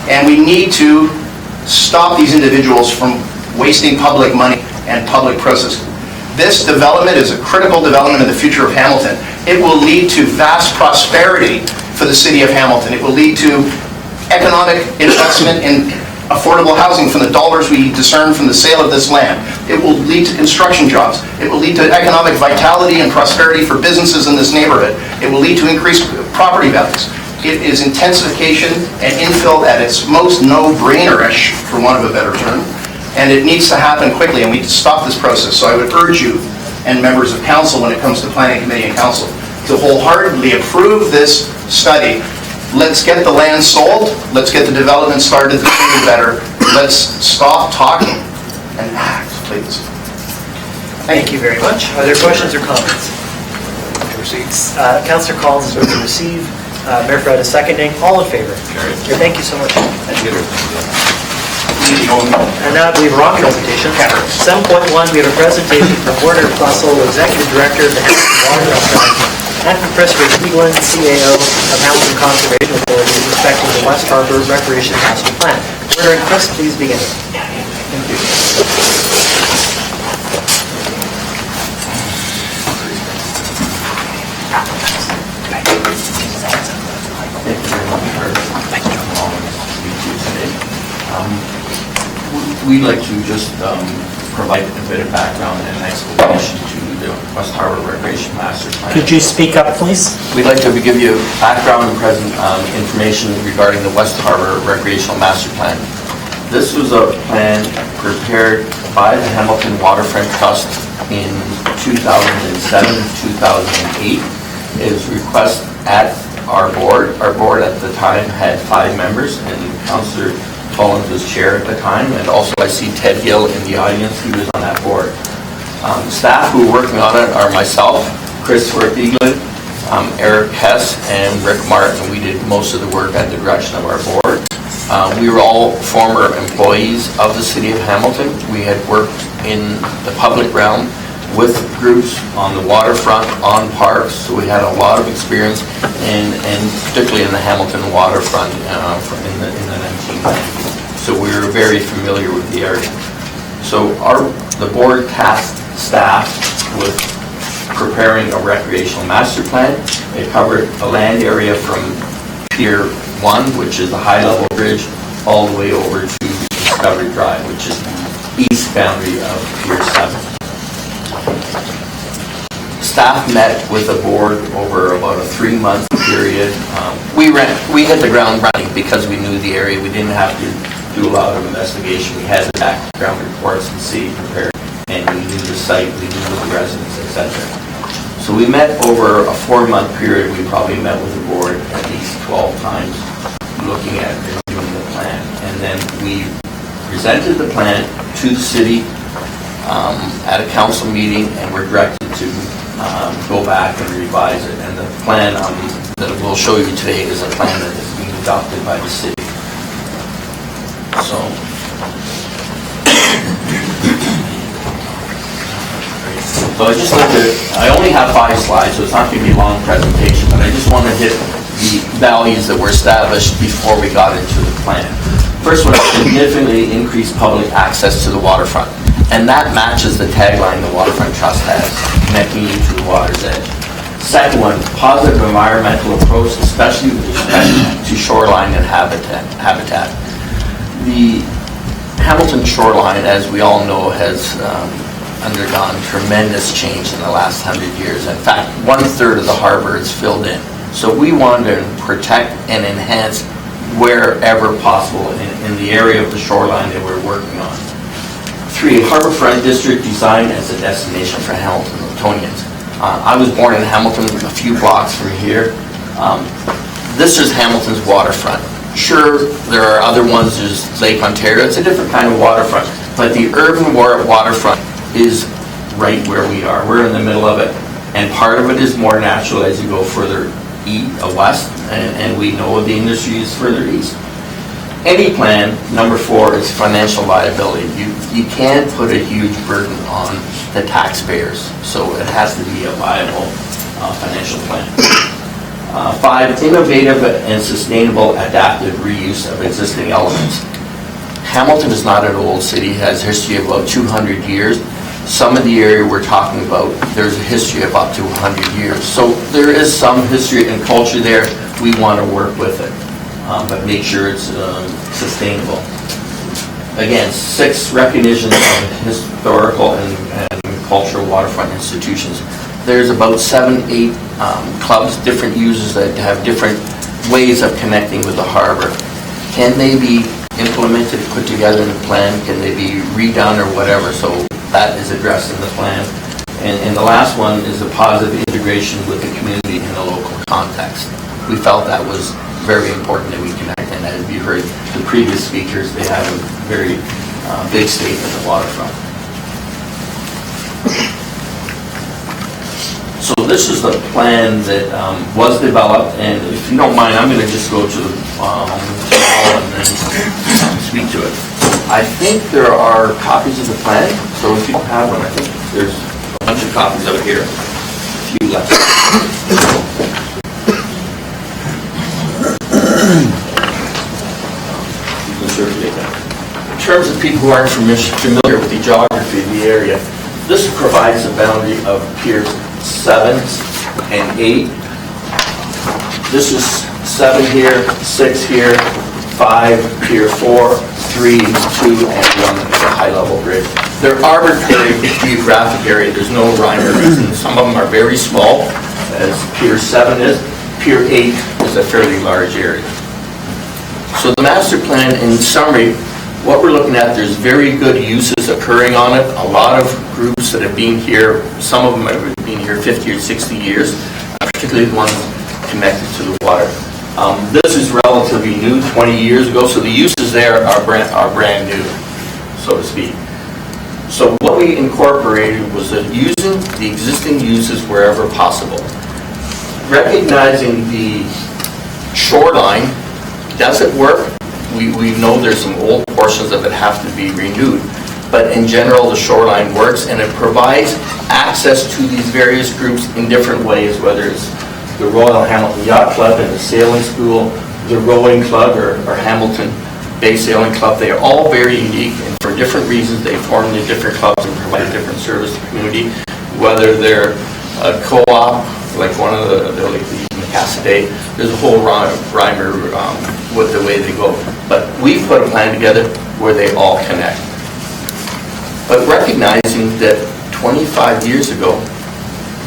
And we need to stop these individuals from wasting public money and public process. This development is a critical development in the future of Hamilton. It will lead to vast prosperity for the city of Hamilton. It will lead to economic investment in affordable housing from the dollars we discern from the sale of this land. It will lead to construction jobs. It will lead to economic vitality and prosperity for businesses in this neighborhood. It will lead to increased property values. It is intensification and infill at its most no-brainer-ish, for want of a better term, and it needs to happen quickly, and we need to stop this process. So I would urge you and members of council, when it comes to planning committee and council, to wholeheartedly approve this study. Let's get the land sold. Let's get the development started to do better. Let's stop talking and act, please. Thank you very much. Are there questions or comments? Councillor Collins is moved to receive. Mayor Fred is seconding. All in favor? Carried. Thank you so much. Thank you. And now we have a wrong presentation. 7.1, we have a presentation from Warner Fussell, Executive Director of the Hamilton Waterfront Trust, and from Christopher Eaglin, CAO of Hamilton Conservation Authority, respecting the West Harbour Recreation Master Plan. Warner and Chris, please begin. Thank you. We'd like to just provide a bit of background and explanation to the West Harbour Recreation Master Plan. Could you speak up, please? We'd like to give you background and present information regarding the West Harbour Recreational Master Plan. This was a plan prepared by the Hamilton Waterfront Trust in 2007-2008. It was requested at our board. Our board at the time had 5 members, and Councillor Collins was chair at the time, and also I see Ted Gill in the audience. He was on that board. Staff who were working on it are myself, Christopher Eaglin, Eric Hess, and Rick Martin. We did most of the work at the direction of our board. We were all former employees of the City of Hamilton. We had worked in the public realm with groups on the waterfront, on parks, so we had a lot of experience, and particularly in the Hamilton waterfront in the 1990s. So we were very familiar with the area. So the board tasked staff with preparing a recreational master plan. It covered a land area from Pier 1, which is the high-level bridge, all the way over to Discovery Drive, which is the east boundary of Pier 7. Staff met with the board over about a 3-month period. We hit the ground running because we knew the area. We didn't have to do a lot of investigation. We had the background reports and see prepared, and we knew the site, we knew the residents, etc. So we met over a 4-month period. We probably met with the board at least 12 times, looking at reviewing the plan. And then we presented the plan to the city at a council meeting, and we're directed to go back and revise it. And the plan that we'll show you today is a plan that is being adopted by the city. So, I only have 5 slides, so it's not going to be a long presentation, but I just want to hit the values that were established before we got into the plan. First one, significantly increase public access to the waterfront. And that matches the tagline the Waterfront Trust has, connecting you to the water's edge. Second one, positive environmental approach, especially with respect to shoreline and habitat. The Hamilton shoreline, as we all know, has undergone tremendous change in the last 100 years. In fact, 1/3 of the harbor is filled in. So we want to protect and enhance wherever possible in the area of the shoreline that we're working on. 3, Harborfront District design as a destination for Hamiltonians. I was born in Hamilton, a few blocks from here. This is Hamilton's waterfront. Sure, there are other ones, there's Lake Ontario, it's a different kind of waterfront, but the urban waterfront is right where we are. We're in the middle of it, and part of it is more natural as you go further west, and we know the industry is further east. Any plan, number 4, is financial liability. You can't put a huge burden on the taxpayers, so it has to be a viable financial plan. 5, innovative and sustainable adaptive reuse of existing elements. Hamilton is not an old city, it has a history of about 200 years. Some of the area we're talking about, there's a history of up to 100 years. So there is some history and culture there. We want to work with it, but make sure it's sustainable. Again, 6, recognition of historical and cultural waterfront institutions. There's about 7, 8 clubs, different users that have different ways of connecting with the harbor. Can they be implemented, put together in the plan? Can they be redone or whatever? So that is addressed in the plan. And the last one is the positive integration with the community in a local context. We felt that was very important that we connect, and as you heard the previous speakers, they have a very big stake in the waterfront. So this is the plan that was developed, and if you don't mind, I'm going to just go to the wall and then speak to it. I think there are copies of the plan, so if you don't have one, I think there's a bunch of copies of it here. A few left. You can circulate that. In terms of people who aren't familiar with the geography of the area, this provides the boundary of Piers 7 and 8. This is 7 here, 6 here, 5, Pier 4, 3, 2, and 1 is a high-level bridge. They're arbitrary geographic area. There's no rhyme or reason. Some of them are very small, as Pier 7 is. Pier 8 is a fairly large area. So the master plan, in summary, what we're looking at, there's very good uses occurring on it. A lot of groups that have been here, some of them have been here 50 or 60 years, particularly the ones connected to the water. This is relatively new, 20 years ago, so the uses there are brand new, so to speak. So what we incorporated was that using the existing uses wherever possible. Recognizing the shoreline, does it work? We know there's some old portions of it have to be renewed, but in general the shoreline works, and it provides access to these various groups in different ways, whether it's the Royal Hamilton Yacht Club and the Sailing School, the Rowing Club or Hamilton Bay Sailing Club. They are all very unique, and for different reasons they form the different clubs and provide a different service to the community, whether they're a co-op, like one of the like the Cassaday. There's a whole rhymer with the way they go. But we put a plan together where they all connect. But recognizing that 25 years ago,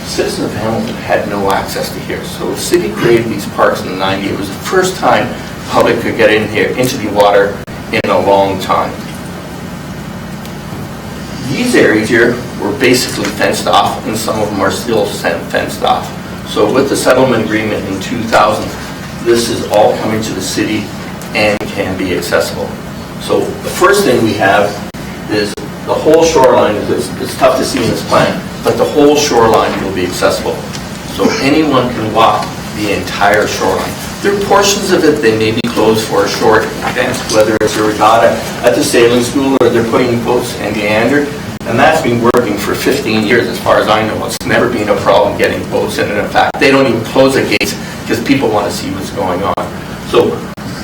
citizens of Hamilton had no access to here. So the city created these parks in the 90s. It was the first time public could get in here, into the water, in a long time. These areas here were basically fenced off, and some of them are still fenced off. So with the settlement agreement in 2000, this is all coming to the city and can be accessible. So the first thing we have is the whole shoreline. It's tough to see in this plan, but the whole shoreline will be accessible. So anyone can walk the entire shoreline. There are portions of it, they may be closed for a short event, whether it's a regatta at the sailing school or they're putting boats in Gander, and that's been working for 15 years as far as I know. It's never been a problem getting boats in, and in fact, they don't even close the gates because people want to see what's going on. So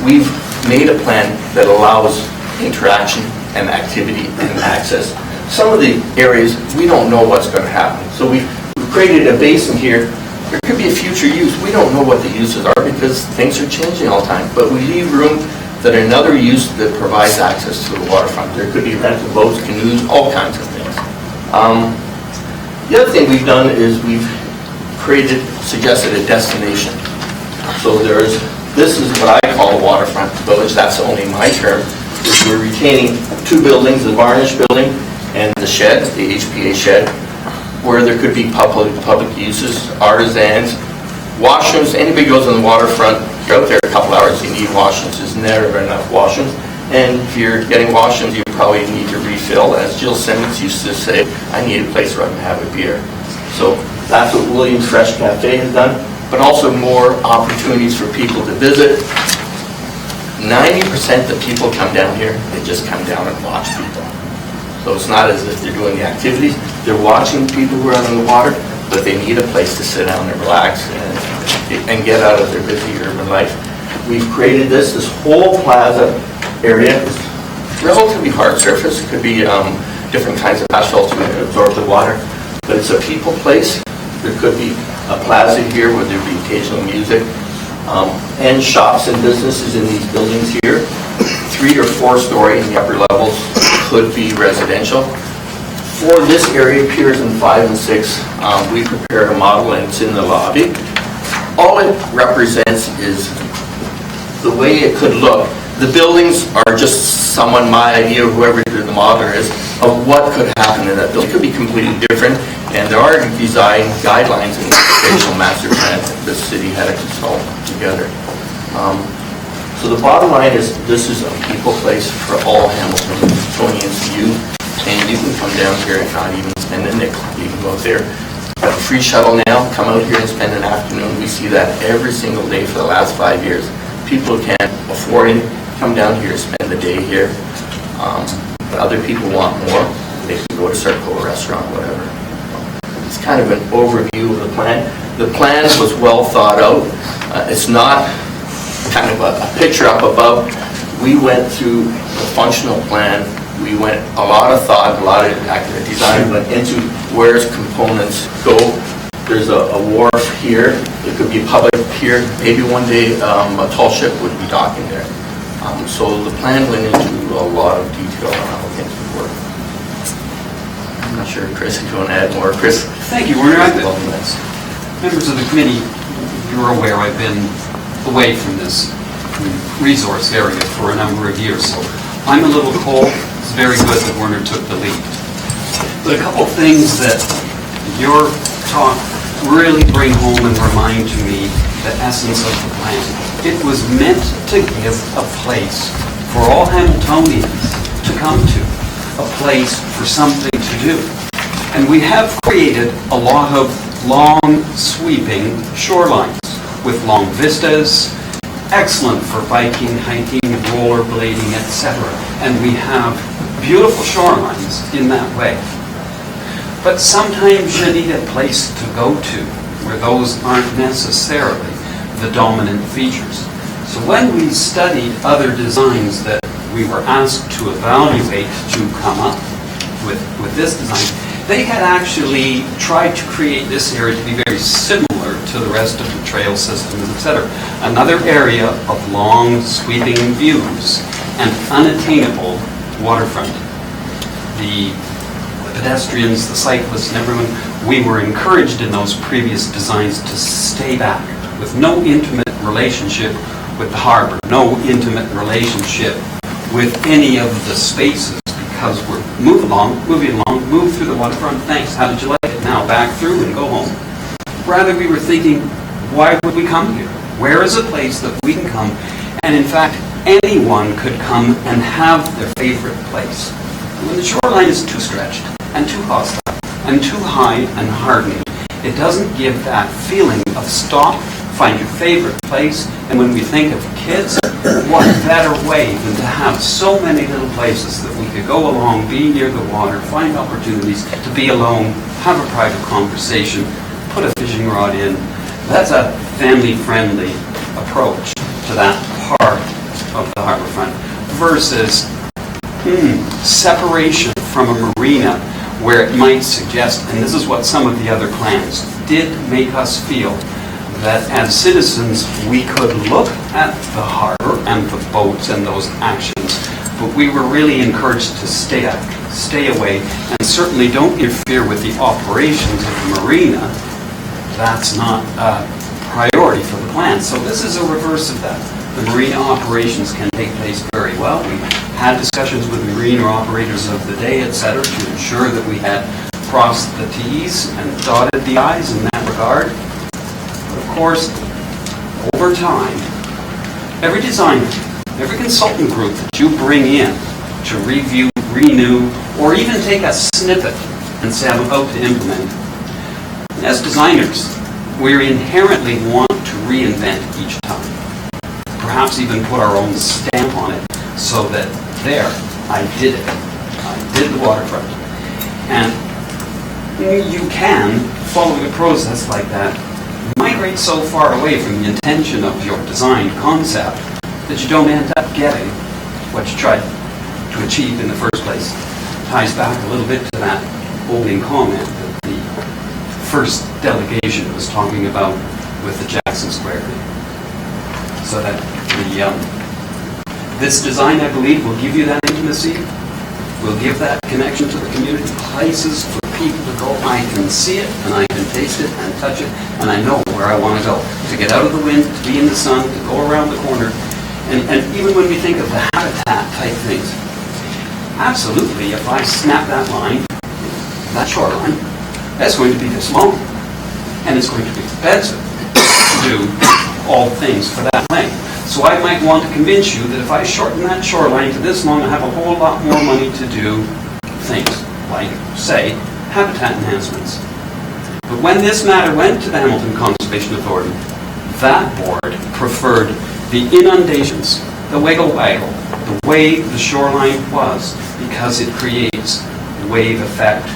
we've made a plan that allows interaction and activity and access. Some of the areas, we don't know what's going to happen. So we've created a basin here. There could be a future use. We don't know what the uses are because things are changing all the time. But we leave room that another use that provides access to the waterfront. There could be rental boats, canoes, all kinds of things. The other thing we've done is we've suggested a destination. So this is what I call a waterfront village. That's only my term. We're retaining two buildings, the varnish building and the shed, the HPA shed, where there could be public uses, artisans, washrooms. Anybody goes on the waterfront, you're out there a couple hours, you need washrooms. There's never enough washrooms. And if you're getting washrooms, you probably need to refill. As Jill Simmons used to say, I need a place where I can have a beer. So that's what Williams Fresh Cafe has done, but also more opportunities for people to visit. 90% of people come down here, they just come down and watch people. So it's not as if they're doing the activities, they're watching people who are out on the water, but they need a place to sit down and relax and get out of their busy urban life. We've created this whole plaza area. It's relatively hard surface. It could be different kinds of asphalt to absorb the water, but it's a people place. There could be a plaza here where there'd be occasional music, and shops and businesses in these buildings here. 3 or 4 story in the upper levels could be residential. For this area, Piers in 5 and 6, we prepared a model and it's in the lobby. All it represents is the way it could look. The buildings are just my idea, whoever the modeler is, of what could happen in that building. It could be completely different, and there are design guidelines in the spatial master plan that the city had to consult together. So the bottom line is this is a people place for all Hamiltonians to use, and you can come down here and not even spend a nickel. You can go out there. Got a free shuttle now, come out here and spend an afternoon. We see that every single day for the last 5 years. People who can't afford it, come down here, spend the day here. But other people want more, they can go to Circle or restaurant, whatever. It's kind of an overview of the plan. The plan was well thought out. It's not kind of a picture up above. We went through the functional plan. We went a lot of thought, a lot of design went into where's components go. There's a wharf here. It could be public here. Maybe one day a tall ship would be docking there. So the plan went into a lot of detail on how things would work. I'm not sure, Chris, if you want to add more. Chris? Thank you, Werner. Members of the committee, you're aware I've been away from this resource area for a number of years, so I'm a little cold. It's very good that Werner took the lead. But a couple of things that your talk really bring home and remind to me the essence of the plan. It was meant to give a place for all Hamiltonians to come to, a place for something to do. And we have created a lot of long, sweeping shorelines with long vistas, excellent for biking, hiking, rollerblading, etc. And we have beautiful shorelines in that way. But sometimes you need a place to go to where those aren't necessarily the dominant features. So when we studied other designs that we were asked to evaluate to come up with this design, they had actually tried to create this area to be very similar to the rest of the trail systems, etc. Another area of long sweeping views and unattainable waterfront. The pedestrians, the cyclists, and everyone we were encouraged in those previous designs to stay back with no intimate relationship with the harbor, no intimate relationship with any of the spaces, because we're moving along, move through the waterfront, thanks, how did you like it? Now back through and go home. Rather, we were thinking, why would we come here? Where is a place that we can come? And in fact, anyone could come and have their favorite place. When the shoreline is too stretched and too hostile and too high and hardening, it doesn't give that feeling of stop, find your favorite place. And when we think of kids, what better way than to have so many little places that we could go along, be near the water, find opportunities to be alone, have a private conversation, put a fishing rod in. That's a family-friendly approach to that part of the harborfront versus separation from a marina where it might suggest, and this is what some of the other plans did make us feel, that as citizens we could look at the harbor and the boats and those actions, but we were really encouraged to stay away, and certainly don't interfere with the operations of the marina. That's not a priority for the plan. So this is a reverse of that. The marina operations can take place very well. We had discussions with marina operators of the day, etc., to ensure that we had crossed the T's and dotted the I's in that regard. But of course, over time, every designer, every consultant group that you bring in to review, renew, or even take a snippet and say, I'm about to implement, as designers, we inherently want to reinvent each time. Perhaps even put our own stamp on it so that there, I did it. I did the waterfront. And you can, following a process like that, migrate so far away from the intention of your design concept that you don't end up getting what you tried to achieve in the first place. Ties back a little bit to that opening comment that the first delegation was talking about with the Jackson Square thing. So that this design, I believe, will give you that intimacy, will give that connection to the community, places for people to go. I can see it, and I can taste it, and touch it, and I know where I want to go. To get out of the wind, to be in the sun, to go around the corner. And even when we think of the habitat type things, absolutely, if I snap that line, that shoreline, that's going to be this long. And it's going to be expensive to do all things for that length. So I might want to convince you that if I shorten that shoreline to this long, I have a whole lot more money to do things like, say, habitat enhancements. But when this matter went to the Hamilton Conservation Authority, that board preferred the inundations, the wiggle-waggle, the way the shoreline was, because it creates wave effect,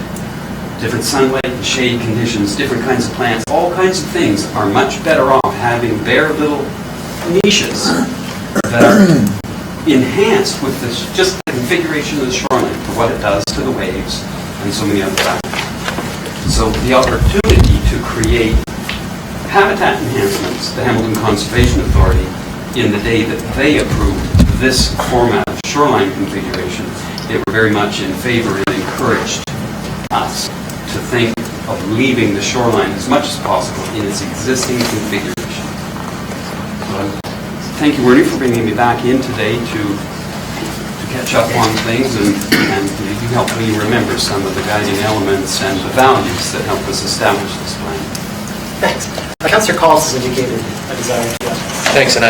different sunlight and shade conditions, different kinds of plants, all kinds of things are much better off having bare little niches that are enhanced with this, just the configuration of the shoreline for what it does to the waves and so many other factors. So the opportunity to create habitat enhancements, the Hamilton Conservation Authority, in the day that they approved this format of shoreline configuration, they were very much in favor and encouraged us to think of leaving the shoreline as much as possible in its existing configuration. So, thank you, Werner, for bringing me back in today to catch up on things and you help me remember some of the guiding elements and the values that help us establish this plan. Thanks. Councillor Collins has indicated a desire to. Thanks, and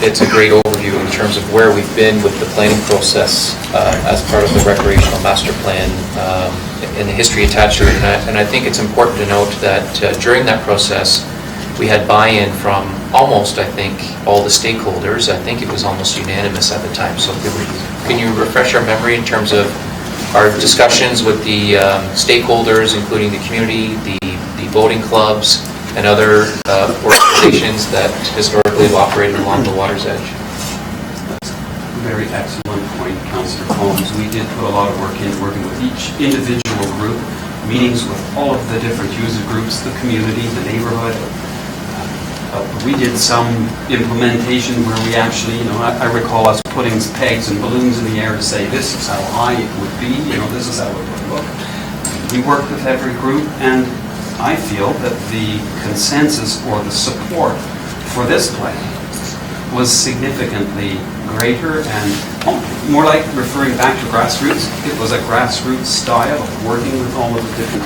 it's a great overview in terms of where we've been with the planning process as part of the recreational master plan and the history attached to it. And I think it's important to note that during that process, we had buy-in from almost, I think, all the stakeholders. I think it was almost unanimous at the time. So can you refresh our memory in terms of our discussions with the stakeholders, including the community, the boating clubs, and other organizations that historically have operated along the water's edge? That's a very excellent point, Councillor Collins. We did put a lot of work in working with each individual group, meetings with all of the different user groups, the community, the neighborhood. We did some implementation where we actually, I recall us putting pegs and balloons in the air to say, this is how high it would be, this is how it would look. We worked with every group, and I feel that the consensus or the support for this plan was significantly greater and more like referring back to grassroots. It was a grassroots style of working with all of the different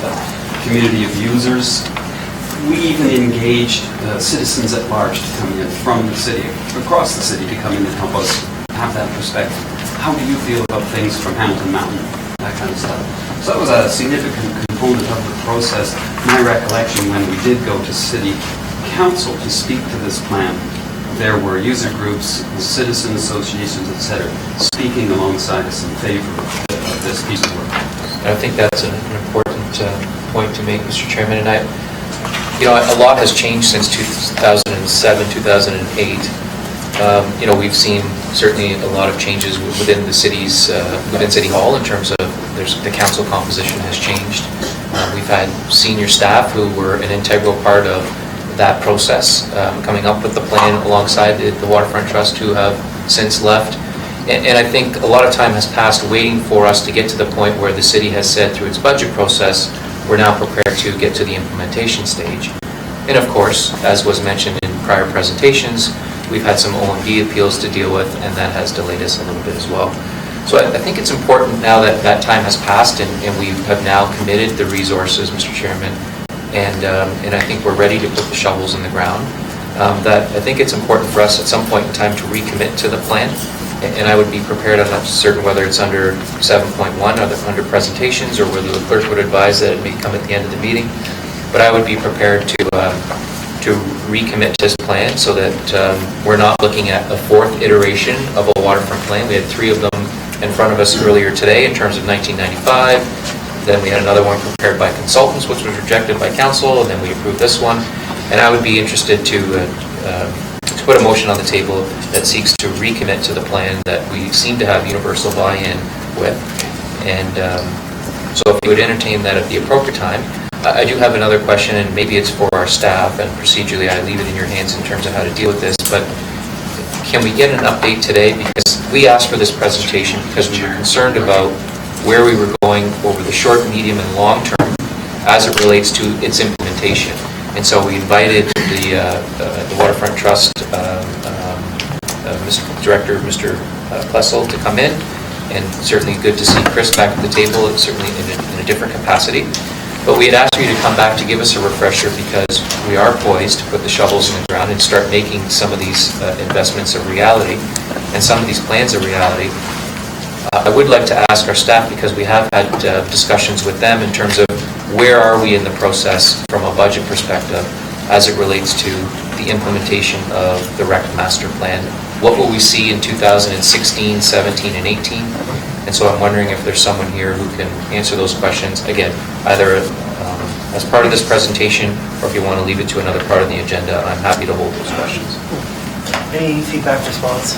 community of users. We even engaged citizens at large to come in from the city, across the city, to come in and help us have that perspective. How do you feel about things from Hamilton Mountain? That kind of stuff. So it was a significant component of the process. My recollection, when we did go to city council to speak to this plan, there were user groups, citizen associations, etc., speaking alongside us in favor of this piece of work. I think that's an important point to make, Mr. Chairman. And a lot has changed since 2007, 2008. We've seen certainly a lot of changes within the cities, within City Hall, in terms of the council composition has changed. We've had senior staff who were an integral part of that process, coming up with the plan alongside the Waterfront Trust, who have since left. And I think a lot of time has passed waiting for us to get to the point where the city has said through its budget process, we're now prepared to get to the implementation stage. And of course, as was mentioned in prior presentations, we've had some OMB appeals to deal with, and that has delayed us a little bit as well. So I think it's important now that that time has passed and we have now committed the resources, Mr. Chairman, and I think we're ready to put the shovels in the ground, that I think it's important for us at some point in time to recommit to the plan. And I would be prepared, I'm not certain whether it's under 7.1 or under presentations, or whether the clerk would advise that it may come at the end of the meeting. But I would be prepared to recommit to this plan so that we're not looking at a fourth iteration of a waterfront plan. We had 3 of them in front of us earlier today in terms of 1995. Then we had another one prepared by consultants, which was rejected by council, and then we approved this one. And I would be interested to put a motion on the table that seeks to recommit to the plan that we seem to have universal buy-in with. And so if you would entertain that at the appropriate time. I do have another question, and maybe it's for our staff, and procedurally I leave it in your hands in terms of how to deal with this, but can we get an update today? Because we asked for this presentation because we were concerned about where we were going over the short, medium, and long term as it relates to its implementation. And so we invited the Waterfront Trust Director, Mr. Plessel, to come in, and certainly good to see Chris back at the table, certainly in a different capacity. But we had asked you to come back to give us a refresher, because we are poised to put the shovels in the ground and start making some of these investments a reality, and some of these plans a reality. I would like to ask our staff, because we have had discussions with them in terms of where are we in the process from a budget perspective as it relates to the implementation of the REC master plan. What will we see in 2016, 17, and 18? And so I'm wondering if there's someone here who can answer those questions, again, either as part of this presentation, or if you want to leave it to another part of the agenda, I'm happy to hold those questions. Any feedback, response?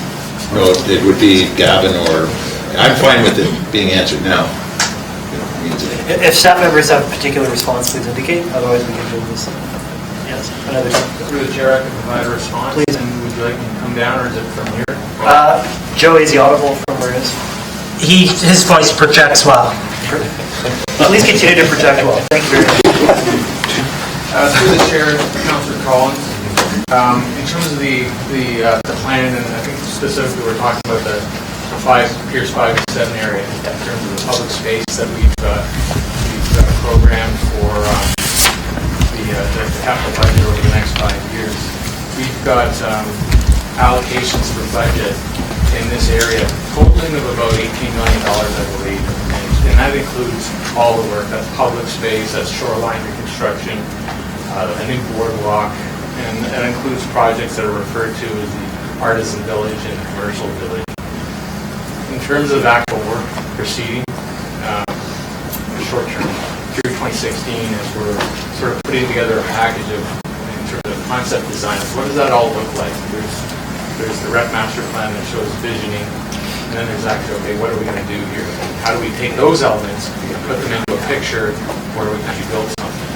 No, it would be Gavin, or I'm fine with it being answered now. If staff members have a particular response, please indicate. Otherwise, we can move this. Yes, another time. Through the chair, I can provide a response. Please. And would you like me to come down, or is it from here? Joe, is he audible from where it is? His voice projects well. Please continue to project well. Thank you very much. Through the chair, Councillor Collins. In terms of the plan, and I think specifically we're talking about the Piers 5 and 7 area in terms of the public space that we've programmed for the capital budget over the next 5 years. We've got allocations for budget in this area totaling of about $18 million, I believe, and that includes all the work. That's public space, that's shoreline reconstruction, a new boardwalk, and that includes projects that are referred to as the Artisan Village and Commercial Village. In terms of actual work proceeding, short term through 2016, as we're sort of putting together a package of, in terms of concept design, what does that all look like? There's the REC master plan that shows visioning, and then there's actually, okay, what are we going to do here? How do we take those elements and put them into a picture where we can build something?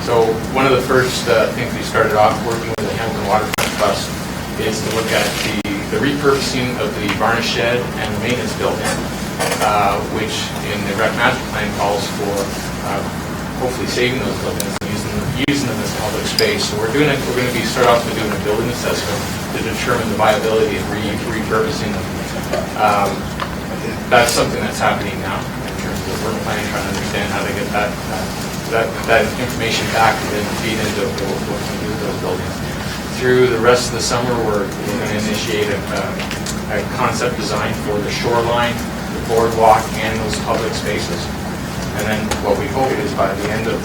So one of the first things we started off working with the Hamilton Waterfront Trust is to look at the repurposing of the varnish shed and the maintenance building, which in the REC master plan calls for hopefully saving those buildings and using them as public space. So we're going to start off with doing a building assessment to determine the viability of repurposing them. That's something that's happening now in terms of work planning, trying to understand how to get that information back and then feed into what we do with those buildings. Through the rest of the summer, we're going to initiate a concept design for the shoreline, the boardwalk, and those public spaces. And then what we hope is by the end of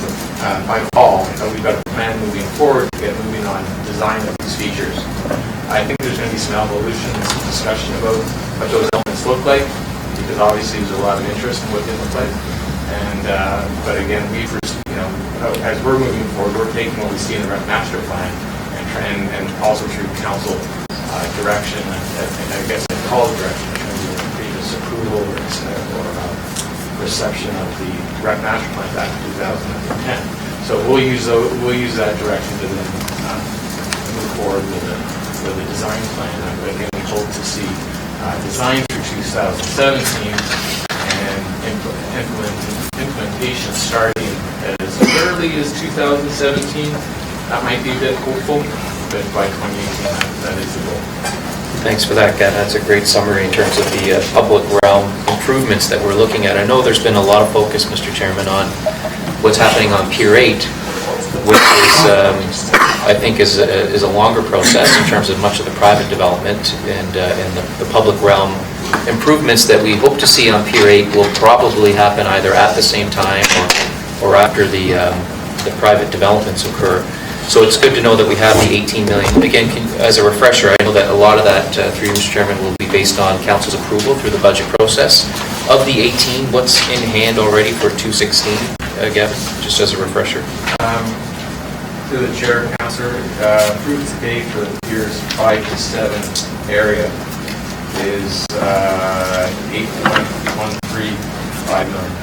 by fall, we've got a plan moving forward to get moving on design of these features. I think there's going to be some evolution and some discussion about what those elements look like, because obviously there's a lot of interest in what they look like. And but again, as we're moving forward, we're taking what we see in the rec master plan and also through council direction, and I guess I'd call it direction in terms of previous approval or reception of the rec master plan back in 2010. So we'll use that direction to then move forward with a design plan. Again, we hope to see design through 2017 and implementation starting as early as 2017. That might be a bit hopeful, but by 2018, that is the goal. Thanks for that, Gavin. That's a great summary in terms of the public realm improvements that we're looking at. I know there's been a lot of focus, Mr. Chairman, on what's happening on Pier 8, which is, I think, is a longer process in terms of much of the private development, and the public realm improvements that we hope to see on Pier 8 will probably happen either at the same time or after the private developments occur. So it's good to know that we have the 18 million. Again, as a refresher, I know that a lot of that, through you, Mr. Chairman, will be based on council's approval through the budget process. Of the 18, what's in hand already for 2016, Gavin, just as a refresher? To the chair, councillor, approved today for the Piers 5 to 7 area is 8.135 million.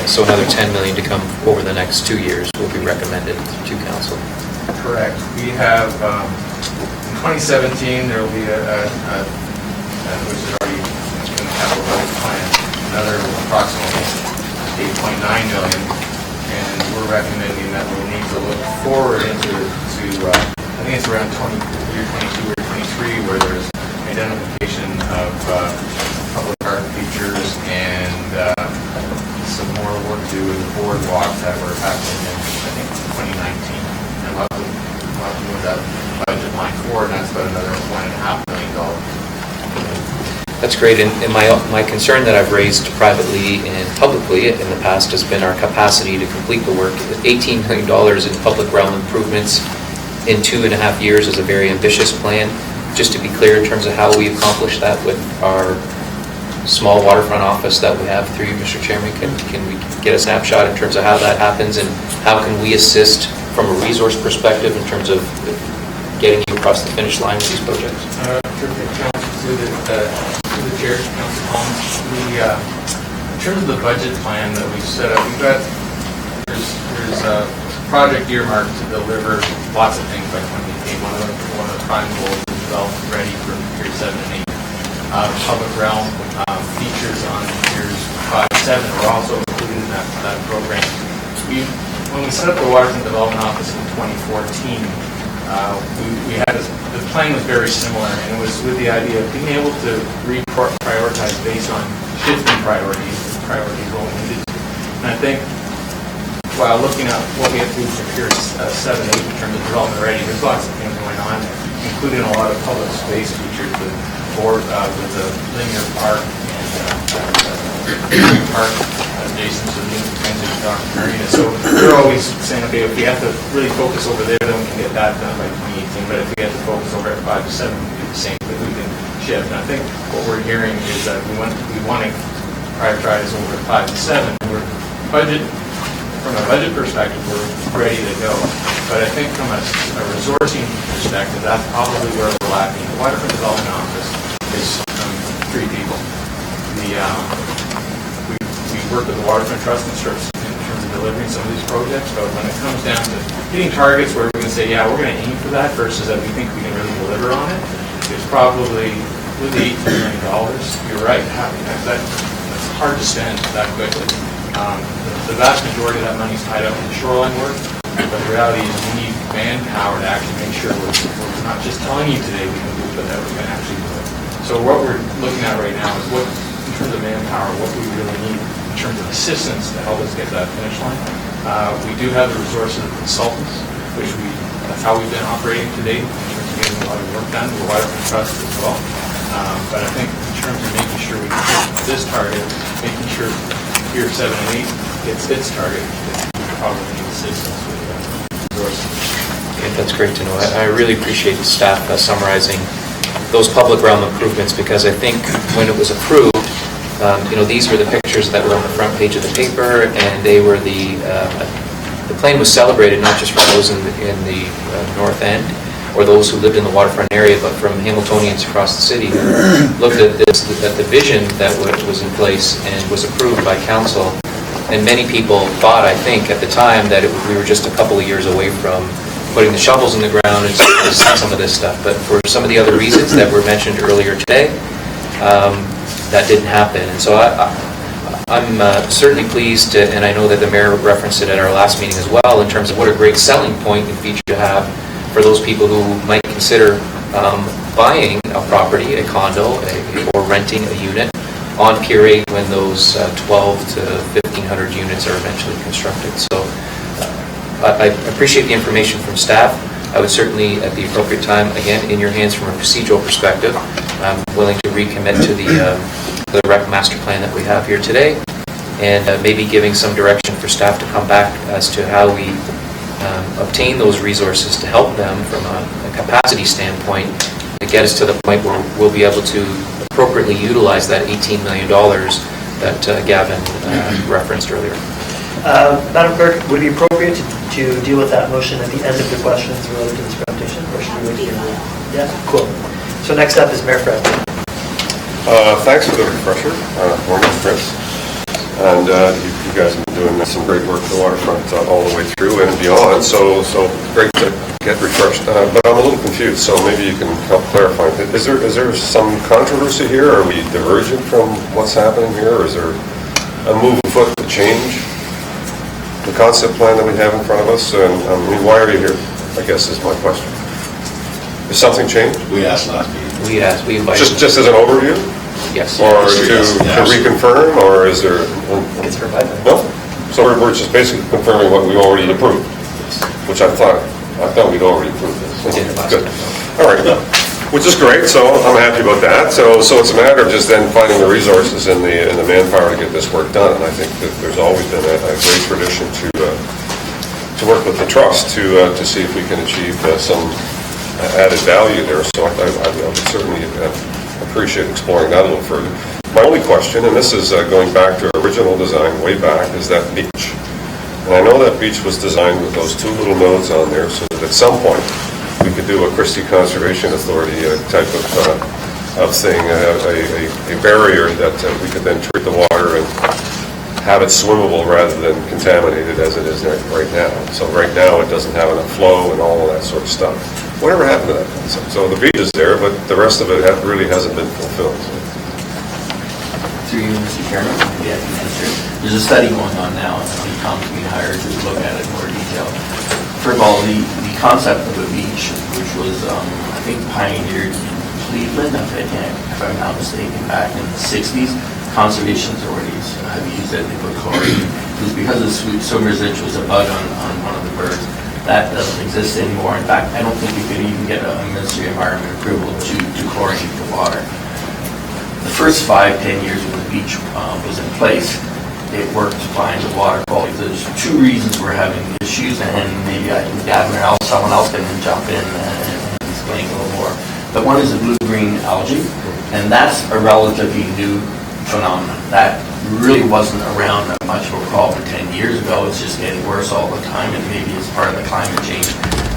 So another 10 million to come over the next 2 years will be recommended to council. Correct. We have, in 2017, there will be which is already in the capital budget plan, another approximately 8.9 million. And we're recommending that we'll need to look forward into, I think it's around year 22 or 23, where there's identification of public art features and some more work to do with the boardwalk that we're happening in, I think, 2019. And we'll have to move that budget line forward, and that's about another $1.5 million. That's great, and my concern that I've raised privately and publicly in the past has been our capacity to complete the work. $18 million in public realm improvements in 2.5 years is a very ambitious plan. Just to be clear in terms of how we accomplish that with our small waterfront office that we have through you, Mr. Chairman, can we get a snapshot in terms of how that happens, and how can we assist from a resource perspective in terms of getting you across the finish line with these projects? To the chair, Council Collins, in terms of the budget plan that we've set up, there's a project earmarked to deliver lots of things by 2018. One of the prime goals is developed ready for Pier 7 and 8. Public realm features on Piers 5 and 7 are also included in that program. When we set up the Waterfront Development Office in 2014, the plan was very similar, and it was with the idea of being able to prioritize based on shifting priorities what we needed to. And I think while looking at what we have to do for Piers 7 and 8 in terms of development ready, there's lots of things going on there, including a lot of public space features with the linear park and park adjacent to the transit dock marina. So we're always saying, okay, if we have to really focus over there, then we can get that done by 2018. But if we have to focus over at 5 to 7, we do the same, but we can shift. And I think what we're hearing is that we want to prioritize over at 5 to 7. From a budget perspective, we're ready to go. But I think from a resourcing perspective, that's probably where we're lacking. The Waterfront Development Office is 3 people. We work with the Waterfront Trust in terms of delivering some of these projects, but when it comes down to hitting targets where we can say, yeah, we're going to aim for that versus that we think we can really deliver on it, it's probably with the $18 million, you're right, that's hard to spend that quickly. The vast majority of that money is tied up in shoreline work, but the reality is we need manpower to actually make sure we're not just telling you today we can do it, but that we can actually do it. So what we're looking at right now is what, in terms of manpower, what we really need in terms of assistance to help us get that finish line. We do have the resources of consultants, that's how we've been operating to date in terms of getting a lot of work done, the Waterfront Trust as well. But I think in terms of making sure we hit this target, making sure Pier 7 and 8 hits its target, we probably need assistance with resources. Okay, that's great to know. I really appreciate the staff summarizing those public realm improvements, because I think when it was approved, these were the pictures that were on the front page of the paper, and they were the plane was celebrated not just for those in the north end or those who lived in the waterfront area, but from Hamiltonians across the city who looked at the vision that was in place and was approved by council. And many people thought, I think, at the time that we were just a couple of years away from putting the shovels in the ground and some of this stuff. But for some of the other reasons that were mentioned earlier today, that didn't happen. And so I'm certainly pleased to, and I know that the mayor referenced it at our last meeting as well, in terms of what a great selling point and feature to have for those people who might consider buying a property, a condo, or renting a unit on Pier 8 when those 12 to 1,500 units are eventually constructed. So I appreciate the information from staff. I would certainly, at the appropriate time, again, in your hands from a procedural perspective, I'm willing to recommit to the rec master plan that we have here today, and maybe giving some direction for staff to come back as to how we obtain those resources to help them from a capacity standpoint to get us to the point where we'll be able to appropriately utilize that $18 million that Gavin referenced earlier. Madam Clerk, would it be appropriate to deal with that motion at the end of the questions related to this presentation? Or should we wait here? Yeah, cool. So next up is Mayor Fred. Thanks for the refresher. Morning, Chris. And you guys have been doing some great work for the waterfront all the way through and beyond. So great to get refreshed. But I'm a little confused, so maybe you can help clarify. Is there some controversy here? Are we divergent from what's happening here? Or is there a move afoot to change the concept plan that we have in front of us? And I mean, why are you here, I guess is my question. Has something changed? We asked last meeting. We invited. Just as an overview? Yes. Or to reconfirm, or is there? It's provided. No? So we're just basically confirming what we already approved, which I thought we'd already approved this. We did last Good. time. All right. Which is great, so I'm happy about that. So it's a matter of just then finding the resources and the manpower to get this work done. And I think that there's always been a great tradition to work with the trust to see if we can achieve some added value there. So I would certainly appreciate exploring that a little further. My only question, and this is going back to original design way back, is that beach. And I know that beach was designed with those two little nodes on there so that at some point we could do a Christie Conservation Authority type of thing, a barrier that we could then treat the water and have it swimmable rather than contaminated as it is right now. So right now it doesn't have enough flow and all of that sort of stuff. Whatever happened to that concept? So the beach is there, but the rest of it really hasn't been fulfilled. Through you, Mr. Chairman, maybe I can answer. There's a study going on now, and Tom's being hired to look at it in more detail. First of all, the concept of a beach, which was, I think, pioneered in Cleveland, if I'm not mistaken, back in the 60s, conservation authorities have used it. They put chlorine. It was because of swimmer's itch was a bug on one of the birds. That doesn't exist anymore. In fact, I don't think you could even get a Ministry of Environment approval to chlorinate the water. The first 5-10 years when the beach was in place, it worked fine with water quality. There's two reasons we're having issues, and maybe Gavin or someone else can jump in and explain a little more. But one is the blue-green algae, and that's a relatively new phenomenon. That really wasn't around that much of a problem 10 years ago. It's just getting worse all the time, and maybe it's part of the climate change.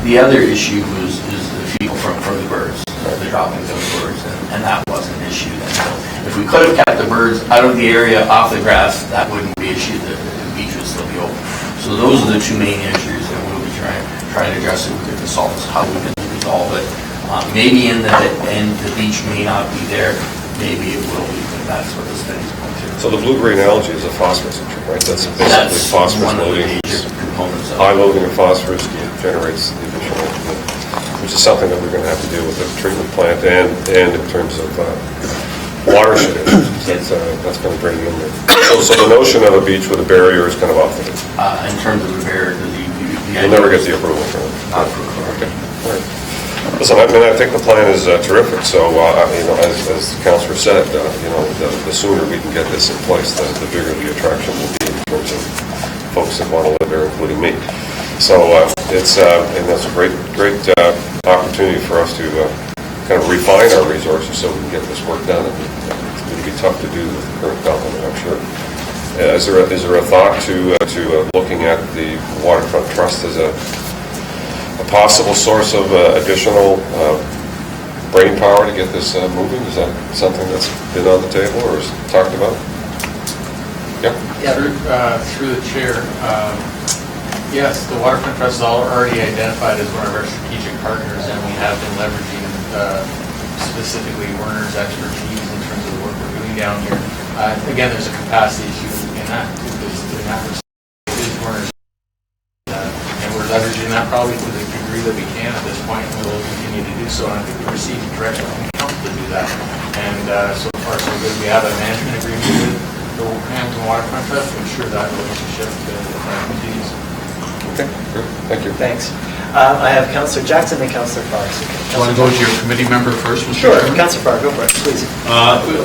The other issue is the fecal from the birds, the droppings of the birds, and that wasn't an issue then. So if we could have kept the birds out of the area, off the grass, that wouldn't be an issue. The beach would still be open. So those are the two main issues that we'll be trying to address with the consultants, how we can resolve it. Maybe in the end, the beach may not be there. maybe it will be, but that's what the study's going to. So the blue-green algae is a phosphorus entry, right? That's basically That's phosphorus one of the loading. major components of it. High loading of phosphorus generates the additional, which is something that we're going to have to deal with the treatment plant and in terms of watershed issues. That's going to bring in there. So the notion of a beach with a barrier is kind of off the table. In terms of the barrier, You'll never get the approval from it. Not approval. Okay. All right. Listen, I mean, I think the plan is terrific. So, you know, as the councillor said, you know, the sooner we can get this in place, the bigger the attraction will be in terms of folks that want to live there, including me. So it's and that's a great opportunity for us to kind of refine our resources so we can get this work done. And it's going to be tough to do with the current government, I'm sure. Is there a thought to looking at the Waterfront Trust as a possible source of additional brain power to get this moving? Is that something that's been on the table or is talked about? Yeah. Through the chair, yes, the Waterfront Trust is already identified as one of our strategic partners, and we have been leveraging specifically Werner's expertise in terms of the work we're doing down here. Again, there's a capacity issue in that, because in that respect, it is Werner's, and we're leveraging that probably to the degree that we can at this point, and we'll continue to do so. And I think we received direction from the council to do that. And so far, so good. We have a management agreement with the Hamilton Waterfront Trust to ensure that relationship continues. Okay, good. Thank you. Thanks. I have Councillor Jackson and Councillor Farr. Do you want to go to your committee member first, Mr. Sure, Chairman? Councillor Farr, go for it, please.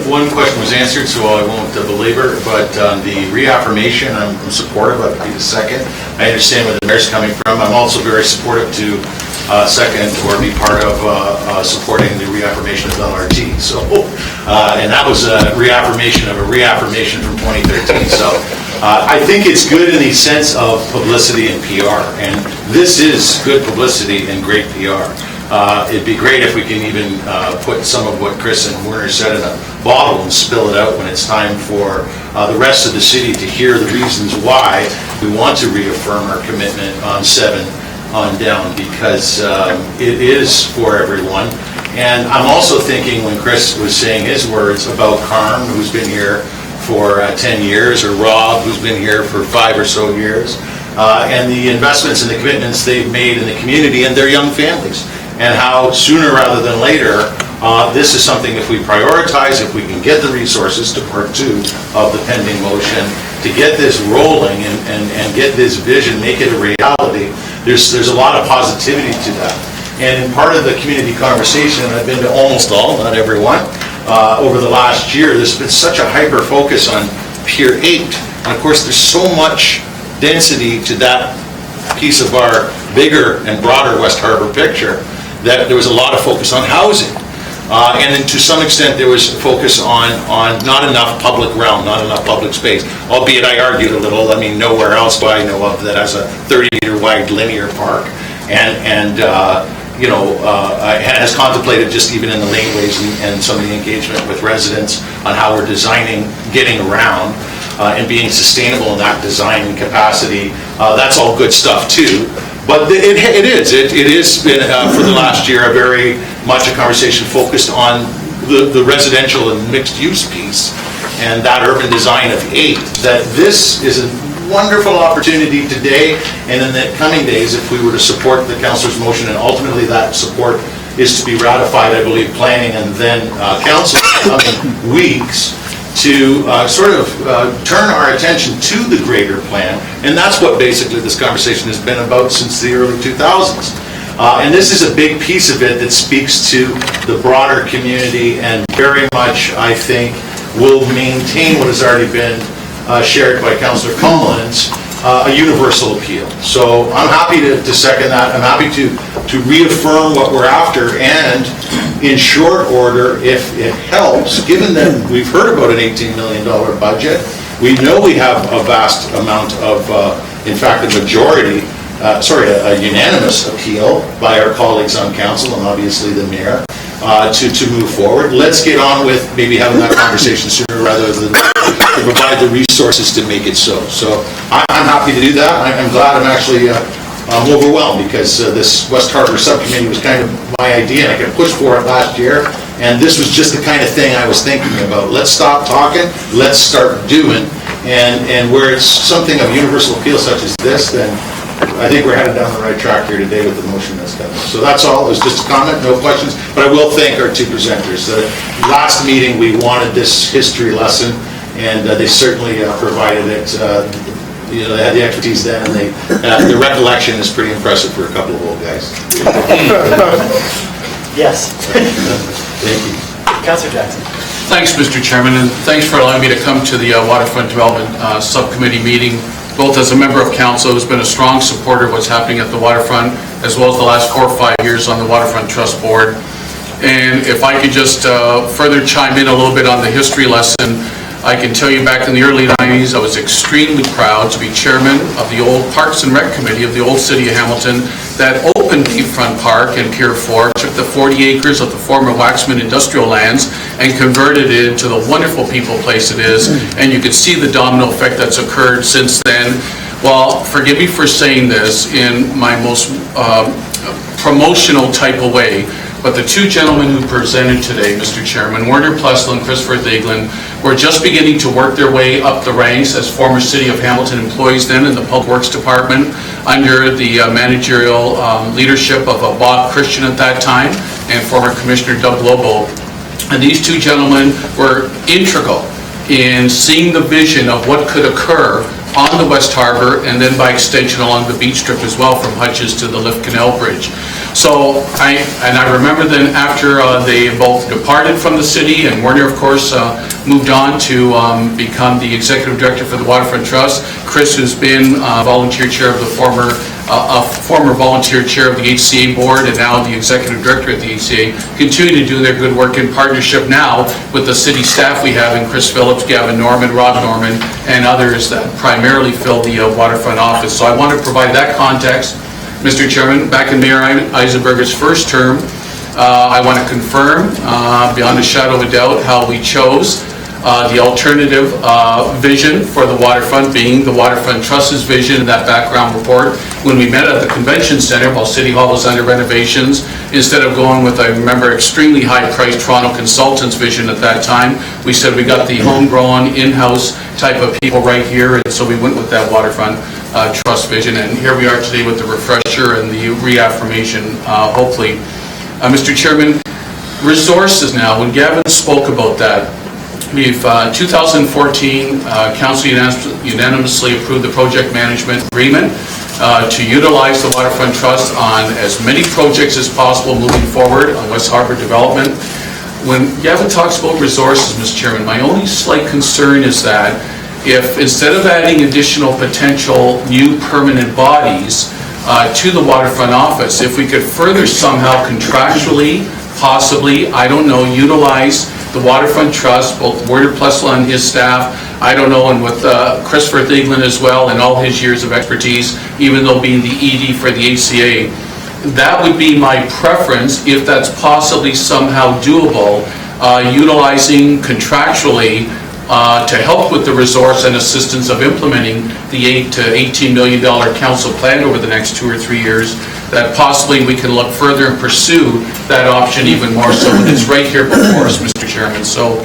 One question was answered, so I won't belabor, but the reaffirmation, I'm supportive. I'd be the second. I understand where the mayor's coming from. I'm also very supportive to second or be part of supporting the reaffirmation of LRT. So, and that was a reaffirmation of a reaffirmation from 2013. So I think it's good in the sense of publicity and PR, and this is good publicity and great PR. It'd be great if we can even put some of what Chris and Werner said in a bottle and spill it out when it's time for the rest of the city to hear the reasons why we want to reaffirm our commitment on 7 on down, because it is for everyone. And I'm also thinking, when Chris was saying his words about Carm, who's been here for 10 years, or Rob, who's been here for 5 or so years, and the investments and the commitments they've made in the community and their young families, and how sooner rather than later, this is something, if we prioritize, if we can get the resources to part 2 of the pending motion, to get this rolling and get this vision, make it a reality, there's a lot of positivity to that. And in part of the community conversation, I've been to almost all, not everyone, over the last year, there's been such a hyper focus on Pier 8. And of course, there's so much density to that piece of our bigger and broader West Harbour picture that there was a lot of focus on housing. And then to some extent, there was focus on not enough public realm, not enough public space. Albeit I argued a little, I mean, nowhere else do I know of that has a 30-meter wide linear park. And you know, has contemplated just even in the laneways and some of the engagement with residents on how we're designing, getting around, and being sustainable in that design capacity. That's all good stuff too. But it has been for the last year a very much a conversation focused on the residential and mixed use piece and that urban design of 8. That this is a wonderful opportunity today and in the coming days, if we were to support the councillor's motion, and ultimately that support is to be ratified, I believe, planning and then council in the coming weeks, to sort of turn our attention to the greater plan. And that's what basically this conversation has been about since the early 2000s. And this is a big piece of it that speaks to the broader community and very much, I think, will maintain what has already been shared by Councillor Collins, a universal appeal. So I'm happy to second that. I'm happy to reaffirm what we're after, and in short order, if it helps, given that we've heard about an $18 million budget, we know we have a vast amount of, in fact, a majority, a unanimous appeal by our colleagues on council and obviously the mayor to move forward. Let's get on with maybe having that conversation sooner rather than to provide the resources to make it so. So I'm happy to do that. I'm glad I'm actually overwhelmed, because this West Harbour subcommittee was kind of my idea, and I could push for it last year. And this was just the kind of thing I was thinking about. Let's stop talking, let's start doing. And where it's something of universal appeal such as this, then I think we're headed down the right track here today with the motion that's coming. So that's all, it was just a comment, no questions. But I will thank our two presenters. Last meeting, we wanted this history lesson, and they certainly provided it. They had the expertise then, and the recollection is pretty impressive for a couple of old guys. Yes. Thank you. Councillor Jackson. Thanks, Mr. Chairman, and thanks for allowing me to come to the Waterfront Development Subcommittee meeting. Both as a member of council who's been a strong supporter of what's happening at the waterfront, as well as the last 4 or 5 years on the Waterfront Trust Board. And if I could just further chime in a little bit on the history lesson, I can tell you back in the early 90s, I was extremely proud to be chairman of the old Parks and Rec Committee of the old city of Hamilton that opened Beachfront Park and Pier 4, took the 40 acres of the former Waxman industrial lands and converted it into the wonderful people place it is. And you can see the domino effect that's occurred since then. Well, forgive me for saying this in my most promotional type of way, but the two gentlemen who presented today, Mr. Chairman, Werner Plessel and Christopher Thieglin, were just beginning to work their way up the ranks as former City of Hamilton employees then in the Public Works Department under the managerial leadership of Bob Christian at that time and former Commissioner Doug Lobo. And these two gentlemen were integral in seeing the vision of what could occur on the West Harbour and then by extension along the beach strip as well from Hutch's to the Lift Canal Bridge. So I remember then after they both departed from the city, and Werner of course moved on to become the executive director for the Waterfront Trust. Chris, who's been volunteer chair of the former volunteer chair of the HCA board and now the executive director at the HCA, continue to do their good work in partnership now with the city staff we have in Chris Phillips, Gavin Norman, Rob Norman, and others that primarily fill the waterfront office. So I want to provide that context. Mr. Chairman, back in Mayor Eisenberger's first term, I want to confirm beyond a shadow of a doubt how we chose the alternative vision for the waterfront being the Waterfront Trust's vision in that background report when we met at the convention center while City Hall was under renovations. Instead of going with, I remember, extremely high-priced Toronto consultants vision at that time, we said we got the homegrown, in-house type of people right here, and so we went with that Waterfront Trust vision, and here we are today with the refresher and the reaffirmation, hopefully. Mr. Chairman, resources now, when Gavin spoke about that, we've 2014, Council unanimously approved the project management agreement to utilize the Waterfront Trust on as many projects as possible moving forward on West Harbour Development. When Gavin talks about resources, Mr. Chairman, my only slight concern is that if instead of adding additional potential new permanent bodies to the waterfront office, if we could further somehow contractually, possibly, I don't know, utilize the Waterfront Trust, both Werner Plessel and his staff, I don't know, and with Christopher Thieglin as well and all his years of expertise, even though being the ED for the HCA, that would be my preference if that's possibly somehow doable, utilizing contractually to help with the resource and assistance of implementing the $8 to $18 million council plan over the next 2 or 3 years, that possibly we can look further and pursue that option even more so. It's right here before us, Mr. Chairman. So,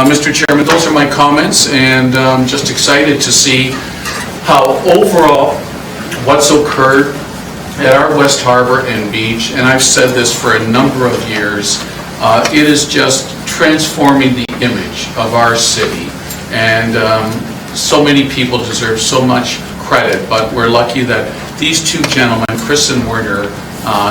Mr. Chairman, those are my comments, and I'm just excited to see how overall what's occurred at our West Harbour and Beach, and I've said this for a number of years, it is just transforming the image of our city, and so many people deserve so much credit, but we're lucky that these two gentlemen, Chris and Werner,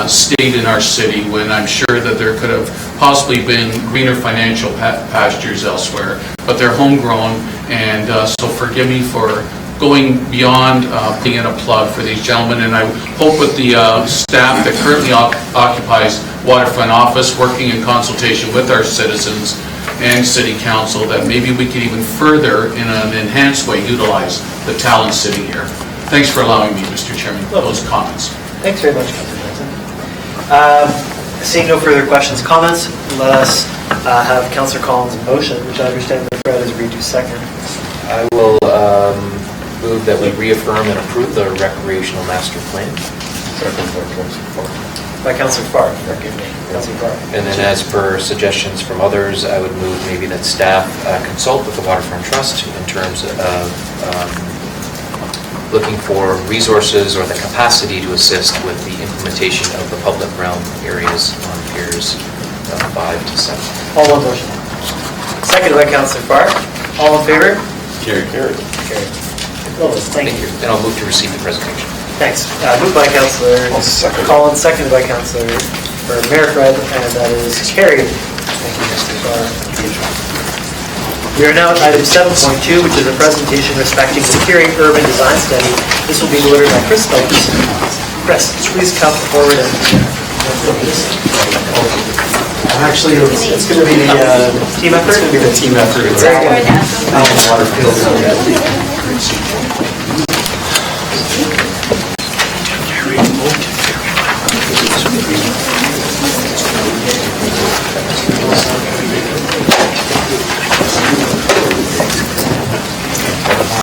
stayed in our city when I'm sure that there could have possibly been greener financial pastures elsewhere, but they're homegrown, and so forgive me for going beyond being a plug for these gentlemen, and I hope with the staff that currently occupies Waterfront Office, working in consultation with our citizens and City Council, that maybe we could even further, in an enhanced way, utilize the talent sitting here. Thanks for allowing me, Mr. Chairman, those comments. Thanks very much, Councillor Johnson. Seeing no further questions, comments, let us have Councillor Collins' motion, which I understand that Fred has agreed to second. I will move that we reaffirm and approve the recreational master plan. Second by Councillor Ford. by Councillor Farr, forgive me, Councillor Farr. And then as per suggestions from others, I would move maybe that staff consult with the Waterfront Trust in terms of looking for resources or the capacity to assist with the implementation of the public realm areas on Piers 5 to 7. All one motion. Seconded by Councillor Farr. All in favor? Carried. Carried. Thank you. And I'll move to receive the presentation. Thanks. Moved by Councillor Collins, seconded by Councillor Mayor Fred, and that is carried. Thank you, Mr. Farr. We are now at item 7.2, which is a presentation respecting the Piers urban design study. This will be delivered by Chris Phillips. Chris, please come forward and look at this. Actually, it's going to be the team effort. It's going to be the team effort.